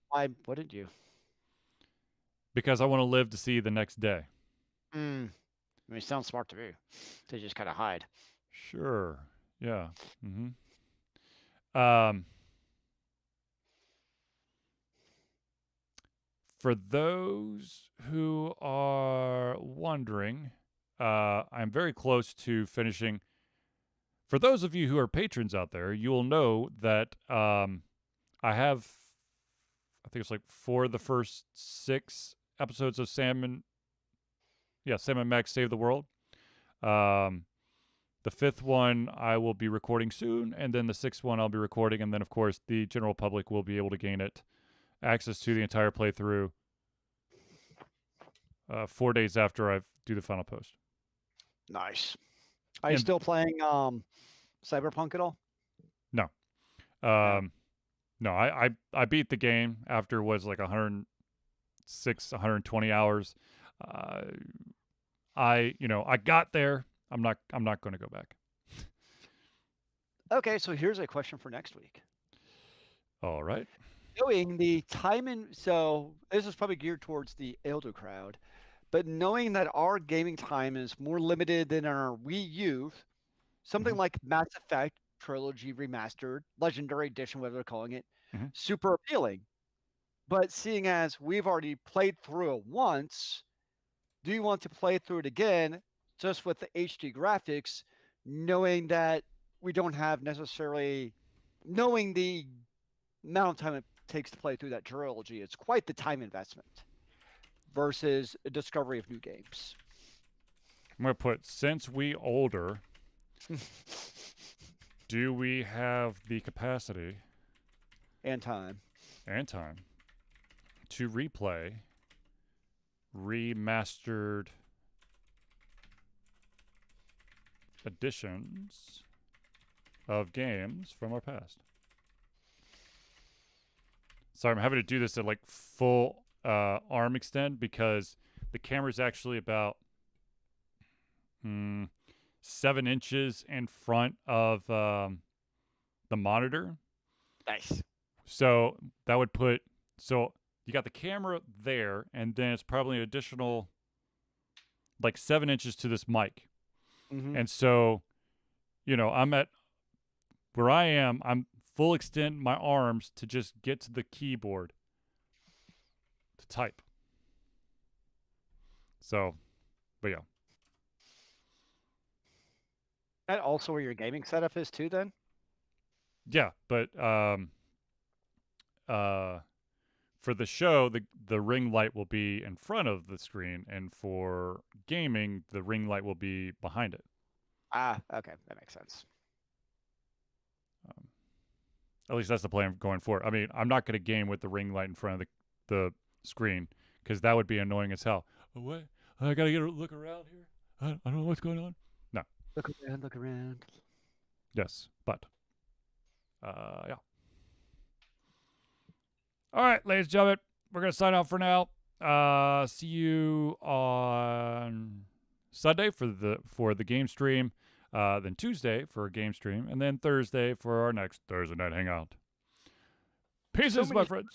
Why wouldn't you? Because I want to live to see the next day. I mean, it sounds smart to me. To just kind of hide. Sure. Yeah. For those who are wondering, I'm very close to finishing. For those of you who are patrons out there, you will know that I have, I think it's like 4 of the first 6 episodes of Sam and Max Save the World. The 5th one I will be recording soon, and then the 6th one I'll be recording, and then of course the general public will be able to gain access to the entire playthrough 4 days after I do the final post. Nice. Are you still playing Cyberpunk at all? No. No, I beat the game after was like 120 hours. I got there. I'm not going to go back. Okay, so here's a question for next week. All right. Knowing the time so this is probably geared towards the elder crowd, but knowing that our gaming time is more limited than our Wii U, something like Mass Effect Trilogy Remastered, Legendary Edition, whatever they're calling it, super appealing. But seeing as we've already played through it once, do you want to play through it again just with the HD graphics, knowing that we don't have necessarily, knowing the amount of time it takes to play through that trilogy, it's quite the time investment versus a discovery of new games. I'm going to put, since we older, do we have the capacity and time to replay remastered editions of games from our past? Sorry, I'm having to do this at like full arm extend because the camera's actually about 7 inches in front of the monitor. Nice. So that would put So you got the camera there, and then it's probably an additional like 7 inches to this mic. Mm-hmm. And so, I'm at where I am, I'm full extend my arms to just get to the keyboard to type. So, but yeah. That also where your gaming setup is too, then? Yeah, but for the show, the ring light will be in front of the screen, and for gaming, the ring light will be behind it. Ah, okay, that makes sense. At least that's the plan going forward. I mean, I'm not going to game with the ring light in front of the screen because that would be annoying as hell. Oh, what? I got to look around here. I don't know what's going on. No. Look around, look around. Yes, but yeah. All right, ladies and gentlemen, we're going to sign off for now. See you on Sunday for the game stream, then Tuesday for a game stream, and then Thursday for our next Thursday night hangout. Pieces, my friends.